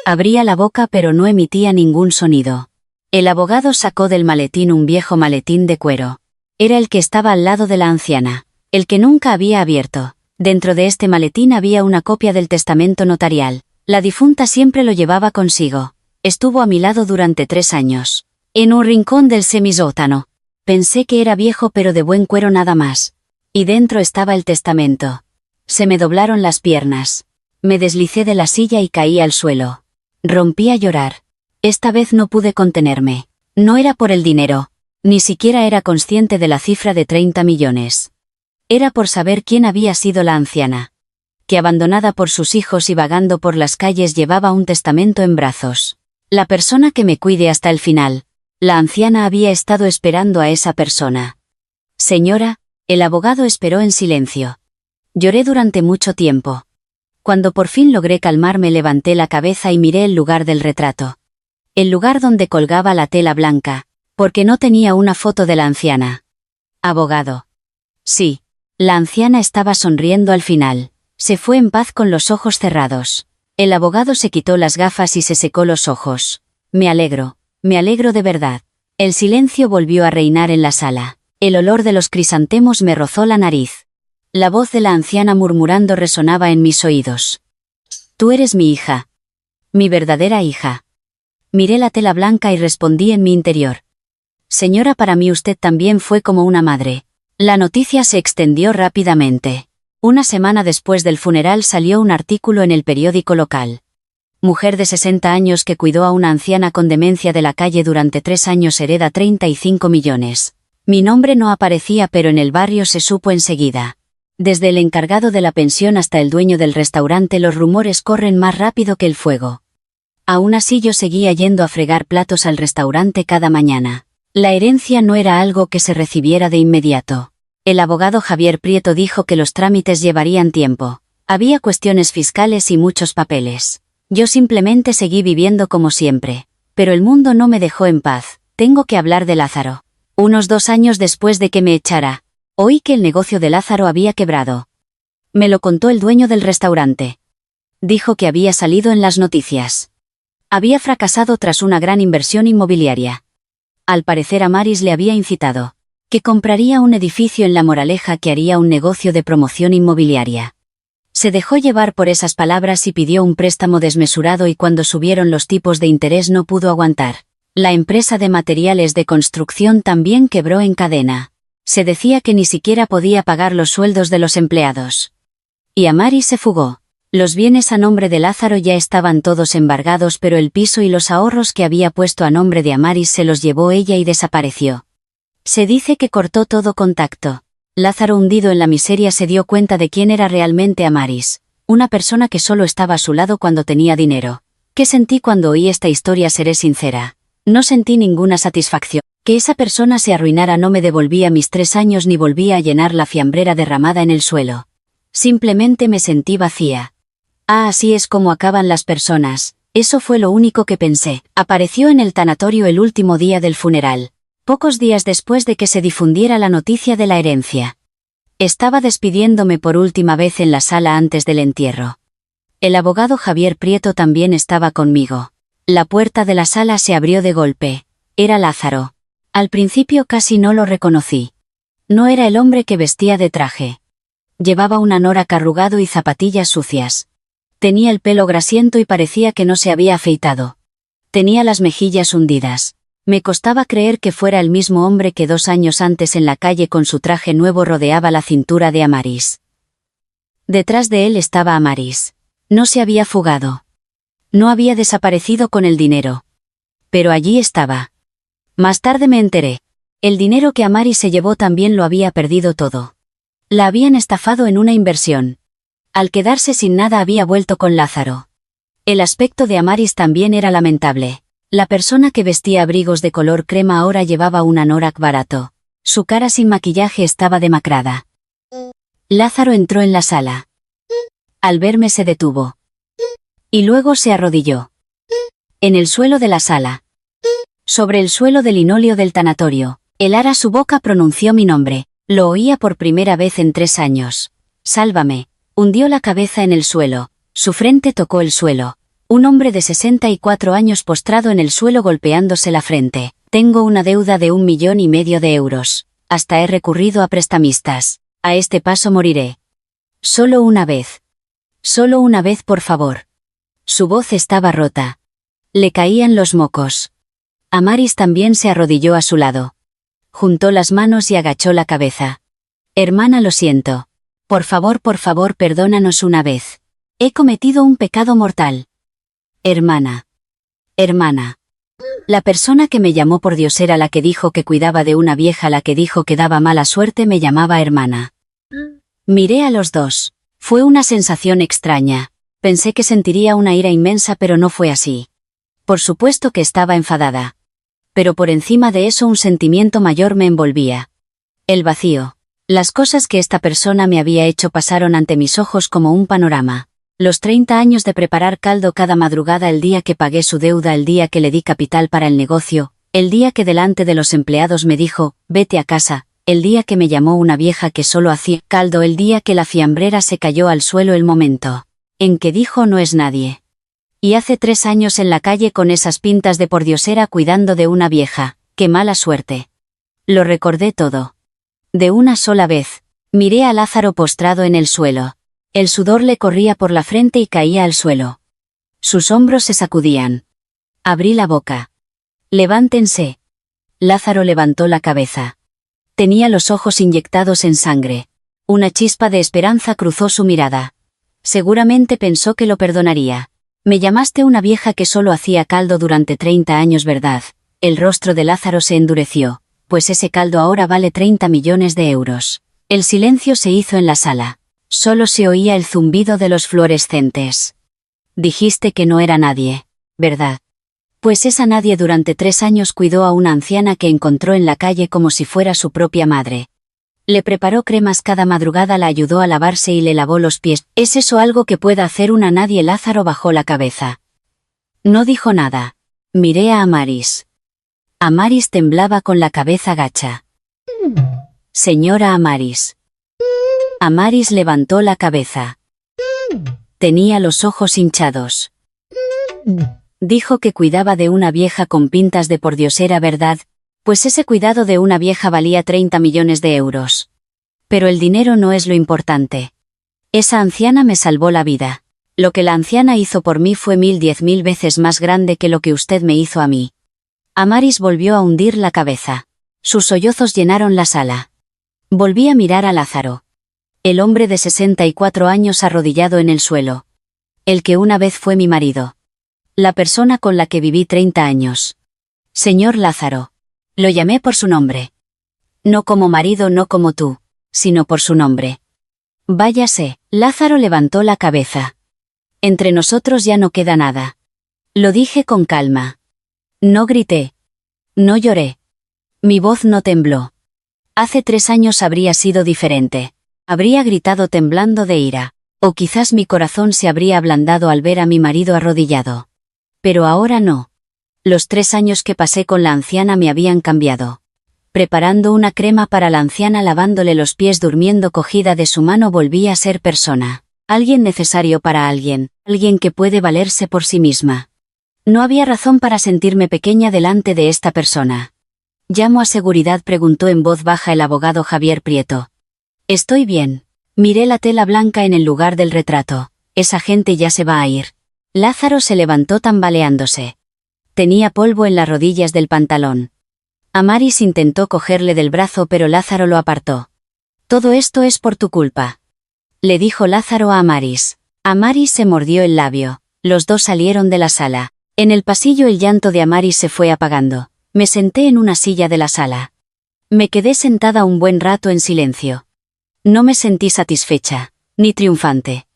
Abría la boca pero no emitía ningún sonido. El abogado sacó del maletín un viejo maletín de cuero. Era el que estaba al lado de la anciana, el que nunca había abierto. Dentro de este maletín había una copia del testamento notarial. La difunta siempre lo llevaba consigo. Estuvo a mi lado durante 3 años. En un rincón del semisótano. Pensé que era viejo pero de buen cuero nada más. Y dentro estaba el testamento. Se me doblaron las piernas. Me deslicé de la silla y caí al suelo. Rompí a llorar. Esta vez no pude contenerme. No era por el dinero. Ni siquiera era consciente de la cifra de 30 millones. Era por saber quién había sido la anciana. Que abandonada por sus hijos y vagando por las calles llevaba un testamento en brazos. La persona que me cuide hasta el final. La anciana había estado esperando a esa persona. Señora, el abogado esperó en silencio. Lloré durante mucho tiempo. Cuando por fin logré calmarme, levanté la cabeza y miré el lugar del retrato. El lugar donde colgaba la tela blanca. Porque no tenía una foto de la anciana. Abogado. Sí. La anciana estaba sonriendo al final. Se fue en paz con los ojos cerrados. El abogado se quitó las gafas y se secó los ojos. Me alegro de verdad. El silencio volvió a reinar en la sala. El olor de los crisantemos me rozó la nariz. La voz de la anciana murmurando resonaba en mis oídos. Tú eres mi hija. Mi verdadera hija. Miré la tela blanca y respondí en mi interior. Señora, para mí usted también fue como una madre. La noticia se extendió rápidamente. Una semana después del funeral salió un artículo en el periódico local. Mujer de 60 años que cuidó a una anciana con demencia de la calle durante 3 años hereda 35 millones. Mi nombre no aparecía pero en el barrio se supo enseguida. Desde el encargado de la pensión hasta el dueño del restaurante los rumores corren más rápido que el fuego. Aún así yo seguía yendo a fregar platos al restaurante cada mañana. La herencia no era algo que se recibiera de inmediato. El abogado Javier Prieto dijo que los trámites llevarían tiempo. Había cuestiones fiscales y muchos papeles. Yo simplemente seguí viviendo como siempre. Pero el mundo no me dejó en paz. Tengo que hablar de Lázaro. Unos 2 años después de que me echara, Oí que el negocio de Lázaro había quebrado. Me lo contó el dueño del restaurante. Dijo que había salido en las noticias. Había fracasado tras una gran inversión inmobiliaria. Al parecer Amaris le había incitado. Que compraría un edificio en La Moraleja, que haría un negocio de promoción inmobiliaria. Se dejó llevar por esas palabras y pidió un préstamo desmesurado, y cuando subieron los tipos de interés no pudo aguantar. La empresa de materiales de construcción también quebró en cadena. Se decía que ni siquiera podía pagar los sueldos de los empleados. Y Amaris se fugó. Los bienes a nombre de Lázaro ya estaban todos embargados, pero el piso y los ahorros que había puesto a nombre de Amaris se los llevó ella y desapareció. Se dice que cortó todo contacto. Lázaro, hundido en la miseria, se dio cuenta de quién era realmente Amaris, una persona que solo estaba a su lado cuando tenía dinero. ¿Qué sentí cuando oí esta historia? Seré sincera. No sentí ninguna satisfacción. Que esa persona se arruinara no me devolvía mis 3 años ni volvía a llenar la fiambrera derramada en el suelo. Simplemente me sentí vacía. Ah, así es como acaban las personas. Eso fue lo único que pensé. Apareció en el tanatorio el último día del funeral, pocos días después de que se difundiera la noticia de la herencia. Estaba despidiéndome por última vez en la sala antes del entierro. El abogado Javier Prieto también estaba conmigo. La puerta de la sala se abrió de golpe. Era Lázaro. Al principio casi no lo reconocí. No era el hombre que vestía de traje. Llevaba un anorak arrugado y zapatillas sucias. Tenía el pelo grasiento y parecía que no se había afeitado. Tenía las mejillas hundidas. Me costaba creer que fuera el mismo hombre que 2 años antes en la calle con su traje nuevo rodeaba la cintura de Amaris. Detrás de él estaba Amaris. No se había fugado. No había desaparecido con el dinero. Pero allí estaba. Más tarde me enteré. El dinero que Amaris se llevó también lo había perdido todo. La habían estafado en una inversión. Al quedarse sin nada había vuelto con Lázaro. El aspecto de Amaris también era lamentable. La persona que vestía abrigos de color crema ahora llevaba un anorak barato. Su cara sin maquillaje estaba demacrada. Lázaro entró en la sala. Al verme se detuvo. Y luego se arrodilló. En el suelo de la sala. Sobre el suelo de linóleo del tanatorio. Helara su boca, pronunció mi nombre. Lo oía por primera vez en 3 años. Sálvame. Hundió la cabeza en el suelo. Su frente tocó el suelo. Un hombre de 64 años postrado en el suelo golpeándose la frente. Tengo una deuda de 1,5 millones de euros. Hasta he recurrido a prestamistas. A este paso moriré. Solo una vez. Solo una vez, por favor. Su voz estaba rota. Le caían los mocos. Amaris también se arrodilló a su lado. Juntó las manos y agachó la cabeza. Hermana, lo siento. Por favor, perdónanos una vez. He cometido un pecado mortal. Hermana. Hermana. La persona que me llamó por Dios era la que dijo que cuidaba de una vieja, la que dijo que daba mala suerte me llamaba hermana. Miré a los dos. Fue una sensación extraña. Pensé que sentiría una ira inmensa, pero no fue así. Por supuesto que estaba enfadada. Pero por encima de eso un sentimiento mayor me envolvía. El vacío. Las cosas que esta persona me había hecho pasaron ante mis ojos como un panorama. Los 30 años de preparar caldo cada madrugada, el día que pagué su deuda, el día que le di capital para el negocio, el día que delante de los empleados me dijo, vete a casa, el día que me llamó una vieja que solo hacía caldo, el día que la fiambrera se cayó al suelo, el momento en que dijo no es nadie. Y hace 3 años en la calle con esas pintas de pordiosera cuidando de una vieja, qué mala suerte. Lo recordé todo. De una sola vez. Miré a Lázaro postrado en el suelo. El sudor le corría por la frente y caía al suelo. Sus hombros se sacudían. Abrí la boca. Levántense. Lázaro levantó la cabeza. Tenía los ojos inyectados en sangre. Una chispa de esperanza cruzó su mirada. Seguramente pensó que lo perdonaría. Me llamaste una vieja que solo hacía caldo durante 30 años, ¿verdad? El rostro de Lázaro se endureció. Pues ese caldo ahora vale 30 millones de euros. El silencio se hizo en la sala. Solo se oía el zumbido de los fluorescentes. Dijiste que no era nadie, ¿verdad? Pues esa nadie durante 3 años cuidó a una anciana que encontró en la calle como si fuera su propia madre. Le preparó cremas cada madrugada, la ayudó a lavarse y le lavó los pies. ¿Es eso algo que pueda hacer una nadie? Lázaro bajó la cabeza. No dijo nada. Miré a Amaris. Amaris temblaba con la cabeza gacha. Señora Amaris. Amaris levantó la cabeza. Tenía los ojos hinchados. Dijo que cuidaba de una vieja con pintas de pordiosera, ¿verdad? Pues ese cuidado de una vieja valía 30 millones de euros. Pero el dinero no es lo importante. Esa anciana me salvó la vida. Lo que la anciana hizo por mí fue 1000 veces más grande que lo que usted me hizo a mí. Amaris volvió a hundir la cabeza. Sus sollozos llenaron la sala. Volví a mirar a Lázaro. El hombre de 64 años arrodillado en el suelo. El que una vez fue mi marido. La persona con la que viví 30 años. Señor Lázaro. Lo llamé por su nombre. No como marido, no como tú, sino por su nombre. Váyase. Lázaro levantó la cabeza. Entre nosotros ya no queda nada. Lo dije con calma. No grité. No lloré. Mi voz no tembló. Hace 3 años habría sido diferente. Habría gritado temblando de ira. O quizás mi corazón se habría ablandado al ver a mi marido arrodillado. Pero ahora no. Los 3 años que pasé con la anciana me habían cambiado. Preparando una crema para la anciana, lavándole los pies, durmiendo cogida de su mano, volví a ser persona. Alguien necesario para alguien, alguien que puede valerse por sí misma. No había razón para sentirme pequeña delante de esta persona. ¿Llamo a seguridad?, preguntó en voz baja el abogado Javier Prieto. Estoy bien. Miré la tela blanca en el lugar del retrato. Esa gente ya se va a ir. Lázaro se levantó tambaleándose. Tenía polvo en las rodillas del pantalón. Amaris intentó cogerle del brazo, pero Lázaro lo apartó. Todo esto es por tu culpa, le dijo Lázaro a Amaris. Amaris se mordió el labio. Los dos salieron de la sala. En el pasillo el llanto de Amaris se fue apagando. Me senté en una silla de la sala. Me quedé sentada un buen rato en silencio. No me sentí satisfecha, ni triunfante.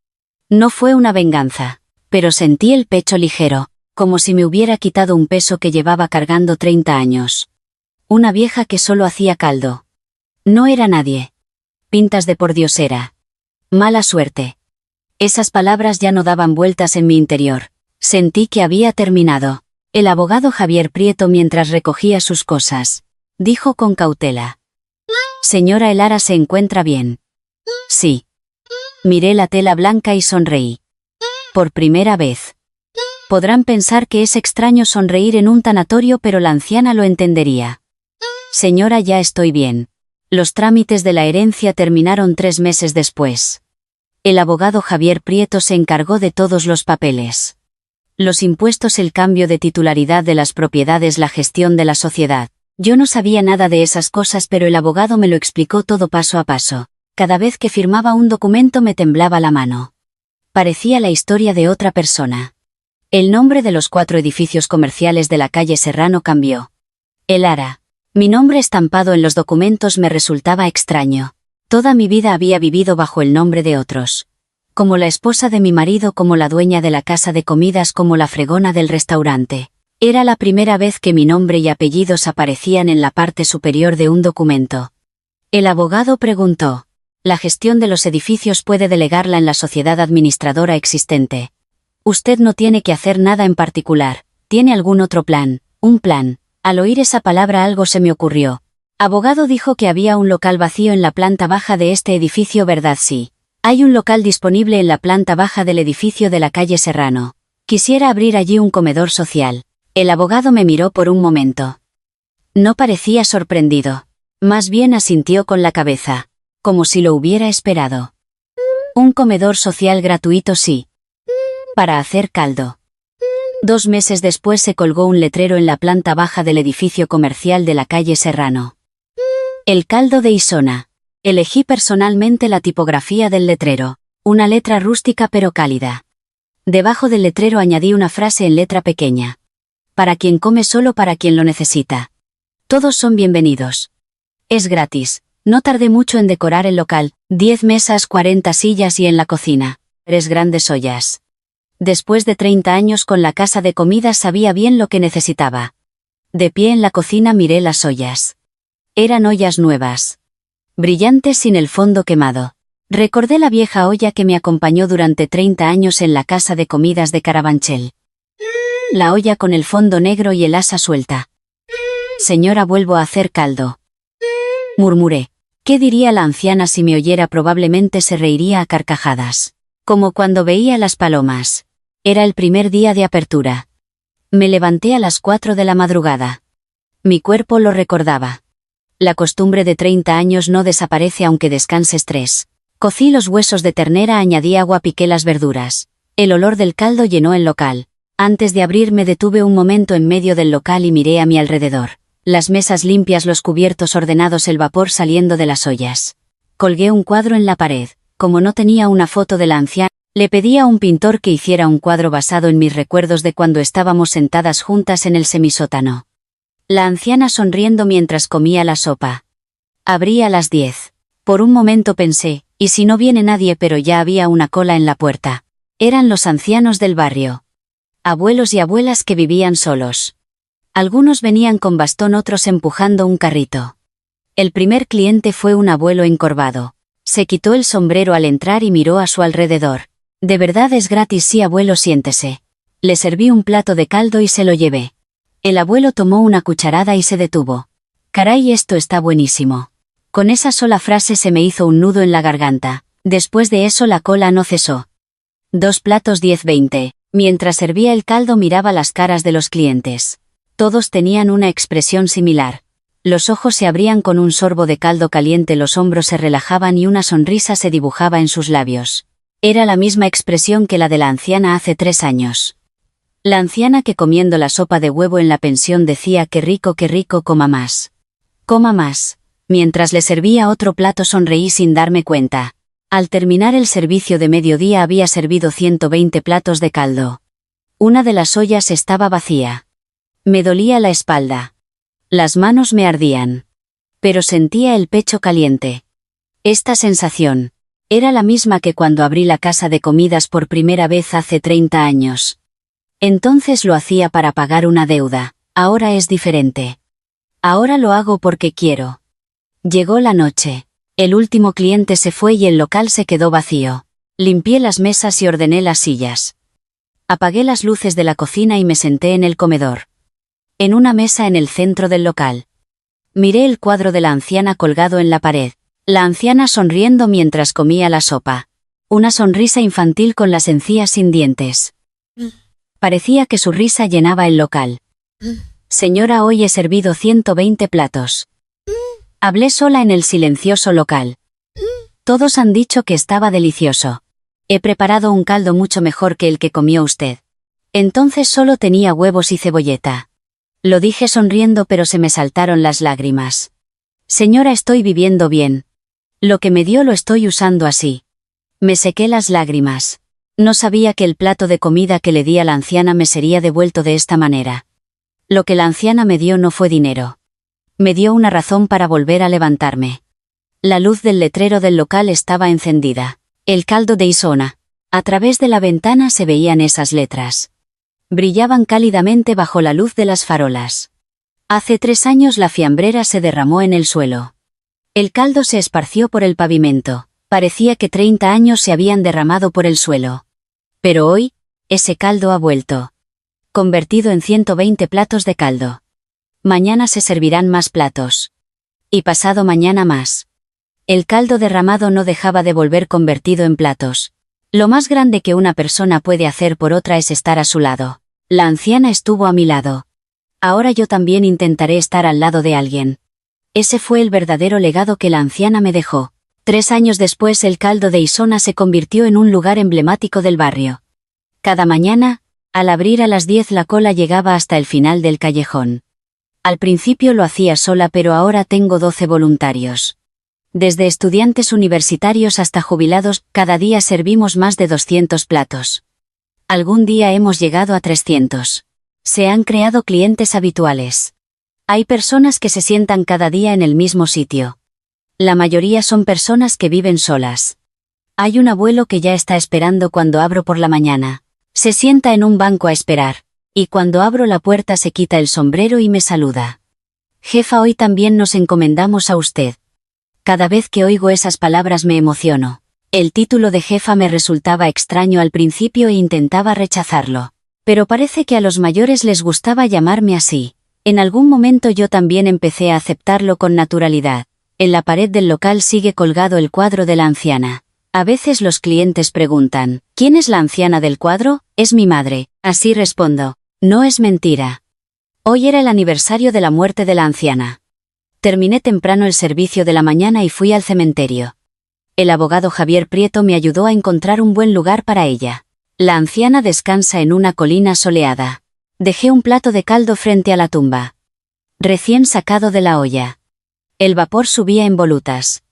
No fue una venganza, pero sentí el pecho ligero, como si me hubiera quitado un peso que llevaba cargando 30 años. Una vieja que solo hacía caldo. No era nadie. Pintas de pordiosera. Mala suerte. Esas palabras ya no daban vueltas en mi interior. Sentí que había terminado. El abogado Javier Prieto, mientras recogía sus cosas, dijo con cautela. Señora Elara, ¿se encuentra bien? Sí. Miré la tela blanca y sonreí. Por primera vez. Podrán pensar que es extraño sonreír en un tanatorio, pero la anciana lo entendería. Señora, ya estoy bien. Los trámites de la herencia terminaron 3 meses después. El abogado Javier Prieto se encargó de todos los papeles. Los impuestos, el cambio de titularidad de las propiedades, la gestión de la sociedad. Yo no sabía nada de esas cosas, pero el abogado me lo explicó todo paso a paso. Cada vez que firmaba un documento me temblaba la mano. Parecía la historia de otra persona. El nombre de los 4 edificios comerciales de la calle Serrano cambió. Elara. Mi nombre estampado en los documentos me resultaba extraño. Toda mi vida había vivido bajo el nombre de otros. Como la esposa de mi marido, como la dueña de la casa de comidas, como la fregona del restaurante. Era la primera vez que mi nombre y apellidos aparecían en la parte superior de un documento. El abogado preguntó. La gestión de los edificios puede delegarla en la sociedad administradora existente. Usted no tiene que hacer nada en particular. ¿Tiene algún otro plan? Un plan. Al oír esa palabra algo se me ocurrió. Abogado, dijo que había un local vacío en la planta baja de este edificio, ¿verdad? Sí. Hay un local disponible en la planta baja del edificio de la calle Serrano. Quisiera abrir allí un comedor social. El abogado me miró por un momento. No parecía sorprendido. Más bien asintió con la cabeza, como si lo hubiera esperado. Un comedor social gratuito, sí. Para hacer caldo. 2 meses después se colgó un letrero en la planta baja del edificio comercial de la calle Serrano. El caldo de Isona. Elegí personalmente la tipografía del letrero, una letra rústica pero cálida. Debajo del letrero añadí una frase en letra pequeña. Para quien come, solo para quien lo necesita. Todos son bienvenidos. Es gratis. No tardé mucho en decorar el local, 10 mesas, 40 sillas y en la cocina, 3 grandes ollas. Después de 30 años con la casa de comidas sabía bien lo que necesitaba. De pie en la cocina miré las ollas. Eran ollas nuevas. Brillantes, sin el fondo quemado. Recordé la vieja olla que me acompañó durante 30 años en la casa de comidas de Carabanchel. La olla con el fondo negro y el asa suelta. Señora, vuelvo a hacer caldo. Murmuré. ¿Qué diría la anciana si me oyera? Probablemente se reiría a carcajadas. Como cuando veía las palomas. Era el primer día de apertura. Me levanté a las 4 de la madrugada. Mi cuerpo lo recordaba. La costumbre de 30 años no desaparece aunque descanses 3. Cocí los huesos de ternera, añadí agua, piqué las verduras. El olor del caldo llenó el local. Antes de abrir me detuve un momento en medio del local y miré a mi alrededor. Las mesas limpias, los cubiertos ordenados, el vapor saliendo de las ollas. Colgué un cuadro en la pared. Como no tenía una foto de la anciana, le pedí a un pintor que hiciera un cuadro basado en mis recuerdos de cuando estábamos sentadas juntas en el semisótano. La anciana sonriendo mientras comía la sopa. Abrí a las 10. Por un momento pensé, ¿y si no viene nadie? Pero ya había una cola en la puerta. Eran los ancianos del barrio. Abuelos y abuelas que vivían solos. Algunos venían con bastón, otros empujando un carrito. El primer cliente fue un abuelo encorvado. Se quitó el sombrero al entrar y miró a su alrededor. «¿De verdad es gratis?» «Sí, abuelo, siéntese». Le serví un plato de caldo y se lo llevé. El abuelo tomó una cucharada y se detuvo. «Caray, esto está buenísimo». Con esa sola frase se me hizo un nudo en la garganta. Después de eso la cola no cesó. 2 platos 10-20. Mientras servía el caldo miraba las caras de los clientes. Todos tenían una expresión similar. Los ojos se abrían con un sorbo de caldo caliente, los hombros se relajaban y una sonrisa se dibujaba en sus labios. Era la misma expresión que la de la anciana hace 3 años. La anciana que comiendo la sopa de huevo en la pensión decía qué rico, coma más. Coma más. Mientras le servía otro plato sonreí sin darme cuenta. Al terminar el servicio de mediodía había servido 120 platos de caldo. Una de las ollas estaba vacía. Me dolía la espalda. Las manos me ardían. Pero sentía el pecho caliente. Esta sensación era la misma que cuando abrí la casa de comidas por primera vez hace 30 años. Entonces lo hacía para pagar una deuda, ahora es diferente. Ahora lo hago porque quiero. Llegó la noche. El último cliente se fue y el local se quedó vacío. Limpié las mesas y ordené las sillas. Apagué las luces de la cocina y me senté en el comedor. En una mesa en el centro del local. Miré el cuadro de la anciana colgado en la pared. La anciana sonriendo mientras comía la sopa. Una sonrisa infantil con las encías sin dientes. Parecía que su risa llenaba el local. Señora, hoy he servido 120 platos. Hablé sola en el silencioso local. Todos han dicho que estaba delicioso. He preparado un caldo mucho mejor que el que comió usted. Entonces solo tenía huevos y cebolleta. Lo dije sonriendo, pero se me saltaron las lágrimas. Señora, estoy viviendo bien. Lo que me dio lo estoy usando así. Me sequé las lágrimas. No sabía que el plato de comida que le di a la anciana me sería devuelto de esta manera. Lo que la anciana me dio no fue dinero. Me dio una razón para volver a levantarme. La luz del letrero del local estaba encendida. El caldo de Isona. A través de la ventana se veían esas letras. Brillaban cálidamente bajo la luz de las farolas. Hace 3 años la fiambrera se derramó en el suelo. El caldo se esparció por el pavimento. Parecía que 30 años se habían derramado por el suelo. Pero hoy, ese caldo ha vuelto. Convertido en 120 platos de caldo. Mañana se servirán más platos. Y pasado mañana más. El caldo derramado no dejaba de volver convertido en platos. Lo más grande que una persona puede hacer por otra es estar a su lado. La anciana estuvo a mi lado. Ahora yo también intentaré estar al lado de alguien. Ese fue el verdadero legado que la anciana me dejó. 3 años después el caldo de Isona se convirtió en un lugar emblemático del barrio. Cada mañana, al abrir a las 10 la cola llegaba hasta el final del callejón. Al principio lo hacía sola, pero ahora tengo 12 voluntarios. Desde estudiantes universitarios hasta jubilados, cada día servimos más de 200 platos. Algún día hemos llegado a 300. Se han creado clientes habituales. Hay personas que se sientan cada día en el mismo sitio. La mayoría son personas que viven solas. Hay un abuelo que ya está esperando cuando abro por la mañana. Se sienta en un banco a esperar. Y cuando abro la puerta se quita el sombrero y me saluda. Jefa, hoy también nos encomendamos a usted. Cada vez que oigo esas palabras me emociono. El título de jefa me resultaba extraño al principio e intentaba rechazarlo. Pero parece que a los mayores les gustaba llamarme así. En algún momento yo también empecé a aceptarlo con naturalidad. En la pared del local sigue colgado el cuadro de la anciana. A veces los clientes preguntan, ¿quién es la anciana del cuadro? Es mi madre. Así respondo. No es mentira. Hoy era el aniversario de la muerte de la anciana. Terminé temprano el servicio de la mañana y fui al cementerio. El abogado Javier Prieto me ayudó a encontrar un buen lugar para ella. La anciana descansa en una colina soleada. Dejé un plato de caldo frente a la tumba. Recién sacado de la olla. El vapor subía en volutas.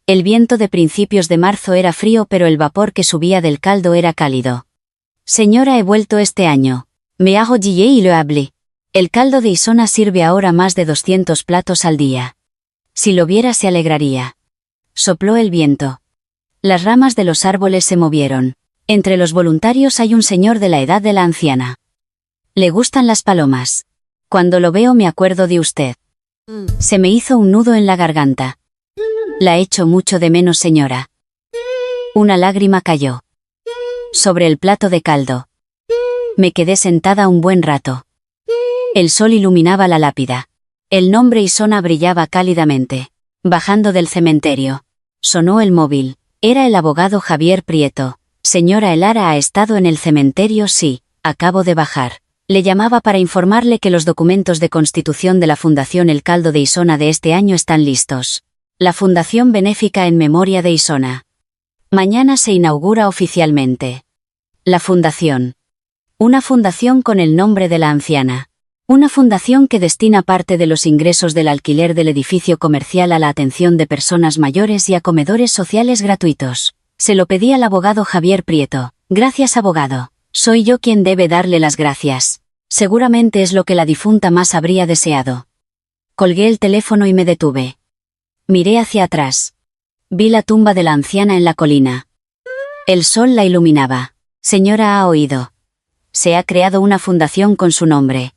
El viento de principios de marzo era frío, pero el vapor que subía del caldo era cálido. Señora, he vuelto este año. Me hago guillé y lo hablé. El caldo de Isona sirve ahora más de 200 platos al día. Si lo viera se alegraría. Sopló el viento. Las ramas de los árboles se movieron. Entre los voluntarios hay un señor de la edad de la anciana. Le gustan las palomas. Cuando lo veo me acuerdo de usted. Se me hizo un nudo en la garganta. La echo mucho de menos, señora. Una lágrima cayó sobre el plato de caldo. Me quedé sentada un buen rato. El sol iluminaba la lápida. El nombre Isona brillaba cálidamente. Bajando del cementerio. Sonó el móvil. Era el abogado Javier Prieto. Señora, Elara ha estado en el cementerio. Sí, acabo de bajar. Le llamaba para informarle que los documentos de constitución de la Fundación El Caldo de Isona de este año están listos. La Fundación Benéfica en Memoria de Isona. Mañana se inaugura oficialmente. La Fundación. Una fundación con el nombre de la anciana. Una fundación que destina parte de los ingresos del alquiler del edificio comercial a la atención de personas mayores y a comedores sociales gratuitos. Se lo pedí al abogado Javier Prieto. Gracias, abogado. Soy yo quien debe darle las gracias. Seguramente es lo que la difunta más habría deseado. Colgué el teléfono y me detuve. Miré hacia atrás. Vi la tumba de la anciana en la colina. El sol la iluminaba. Señora, ha oído. Se ha creado una fundación con su nombre.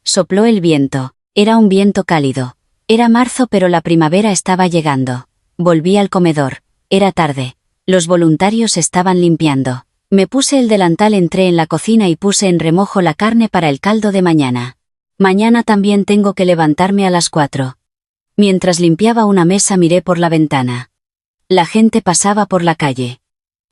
Sopló el viento. Era un viento cálido. Era marzo, pero la primavera estaba llegando. Volví al comedor. Era tarde. Los voluntarios estaban limpiando. Me puse el delantal, entré en la cocina y puse en remojo la carne para el caldo de mañana. Mañana también tengo que levantarme a las 4. Mientras limpiaba una mesa miré por la ventana. La gente pasaba por la calle.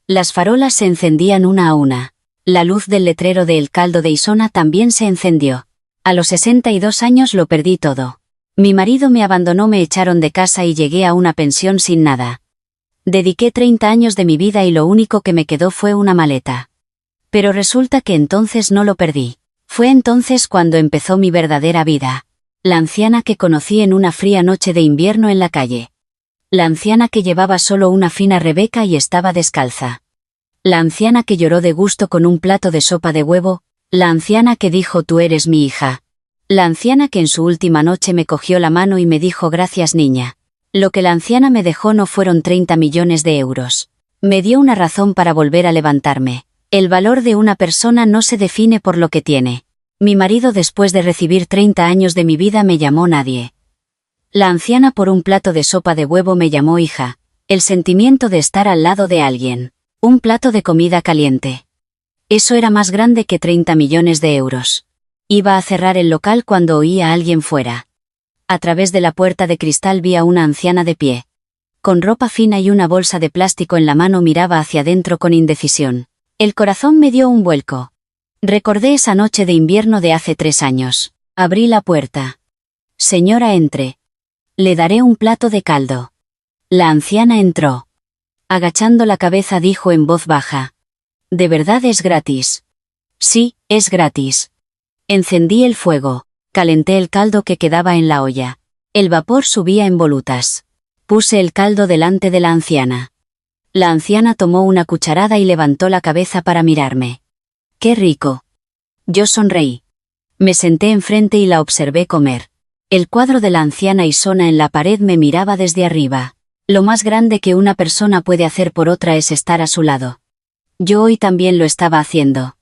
Las farolas se encendían una a una. La luz del letrero de El Caldo de Isona también se encendió. A los 62 años lo perdí todo. Mi marido me abandonó, me echaron de casa y llegué a una pensión sin nada. Dediqué 30 años de mi vida y lo único que me quedó fue una maleta. Pero resulta que entonces no lo perdí. Fue entonces cuando empezó mi verdadera vida. La anciana que conocí en una fría noche de invierno en la calle. La anciana que llevaba solo una fina rebeca y estaba descalza. La anciana que lloró de gusto con un plato de sopa de huevo. La anciana que dijo: tú eres mi hija. La anciana que en su última noche me cogió la mano y me dijo: gracias, niña. Lo que la anciana me dejó no fueron 30 millones de euros. Me dio una razón para volver a levantarme. El valor de una persona no se define por lo que tiene. Mi marido, después de recibir 30 años de mi vida, me llamó nadie. La anciana, por un plato de sopa de huevo, me llamó hija. El sentimiento de estar al lado de alguien. Un plato de comida caliente. Eso era más grande que 30 millones de euros. Iba a cerrar el local cuando oí a alguien fuera. A través de la puerta de cristal vi a una anciana de pie. Con ropa fina y una bolsa de plástico en la mano miraba hacia adentro con indecisión. El corazón me dio un vuelco. Recordé esa noche de invierno de hace 3 años. Abrí la puerta. Señora, entre. Le daré un plato de caldo. La anciana entró. Agachando la cabeza dijo en voz baja. ¿De verdad es gratis? Sí, es gratis. Encendí el fuego. Calenté el caldo que quedaba en la olla. El vapor subía en volutas. Puse el caldo delante de la anciana. La anciana tomó una cucharada y levantó la cabeza para mirarme. ¡Qué rico! Yo sonreí. Me senté enfrente y la observé comer. El cuadro de la anciana Isona en la pared me miraba desde arriba. Lo más grande que una persona puede hacer por otra es estar a su lado. Yo hoy también lo estaba haciendo.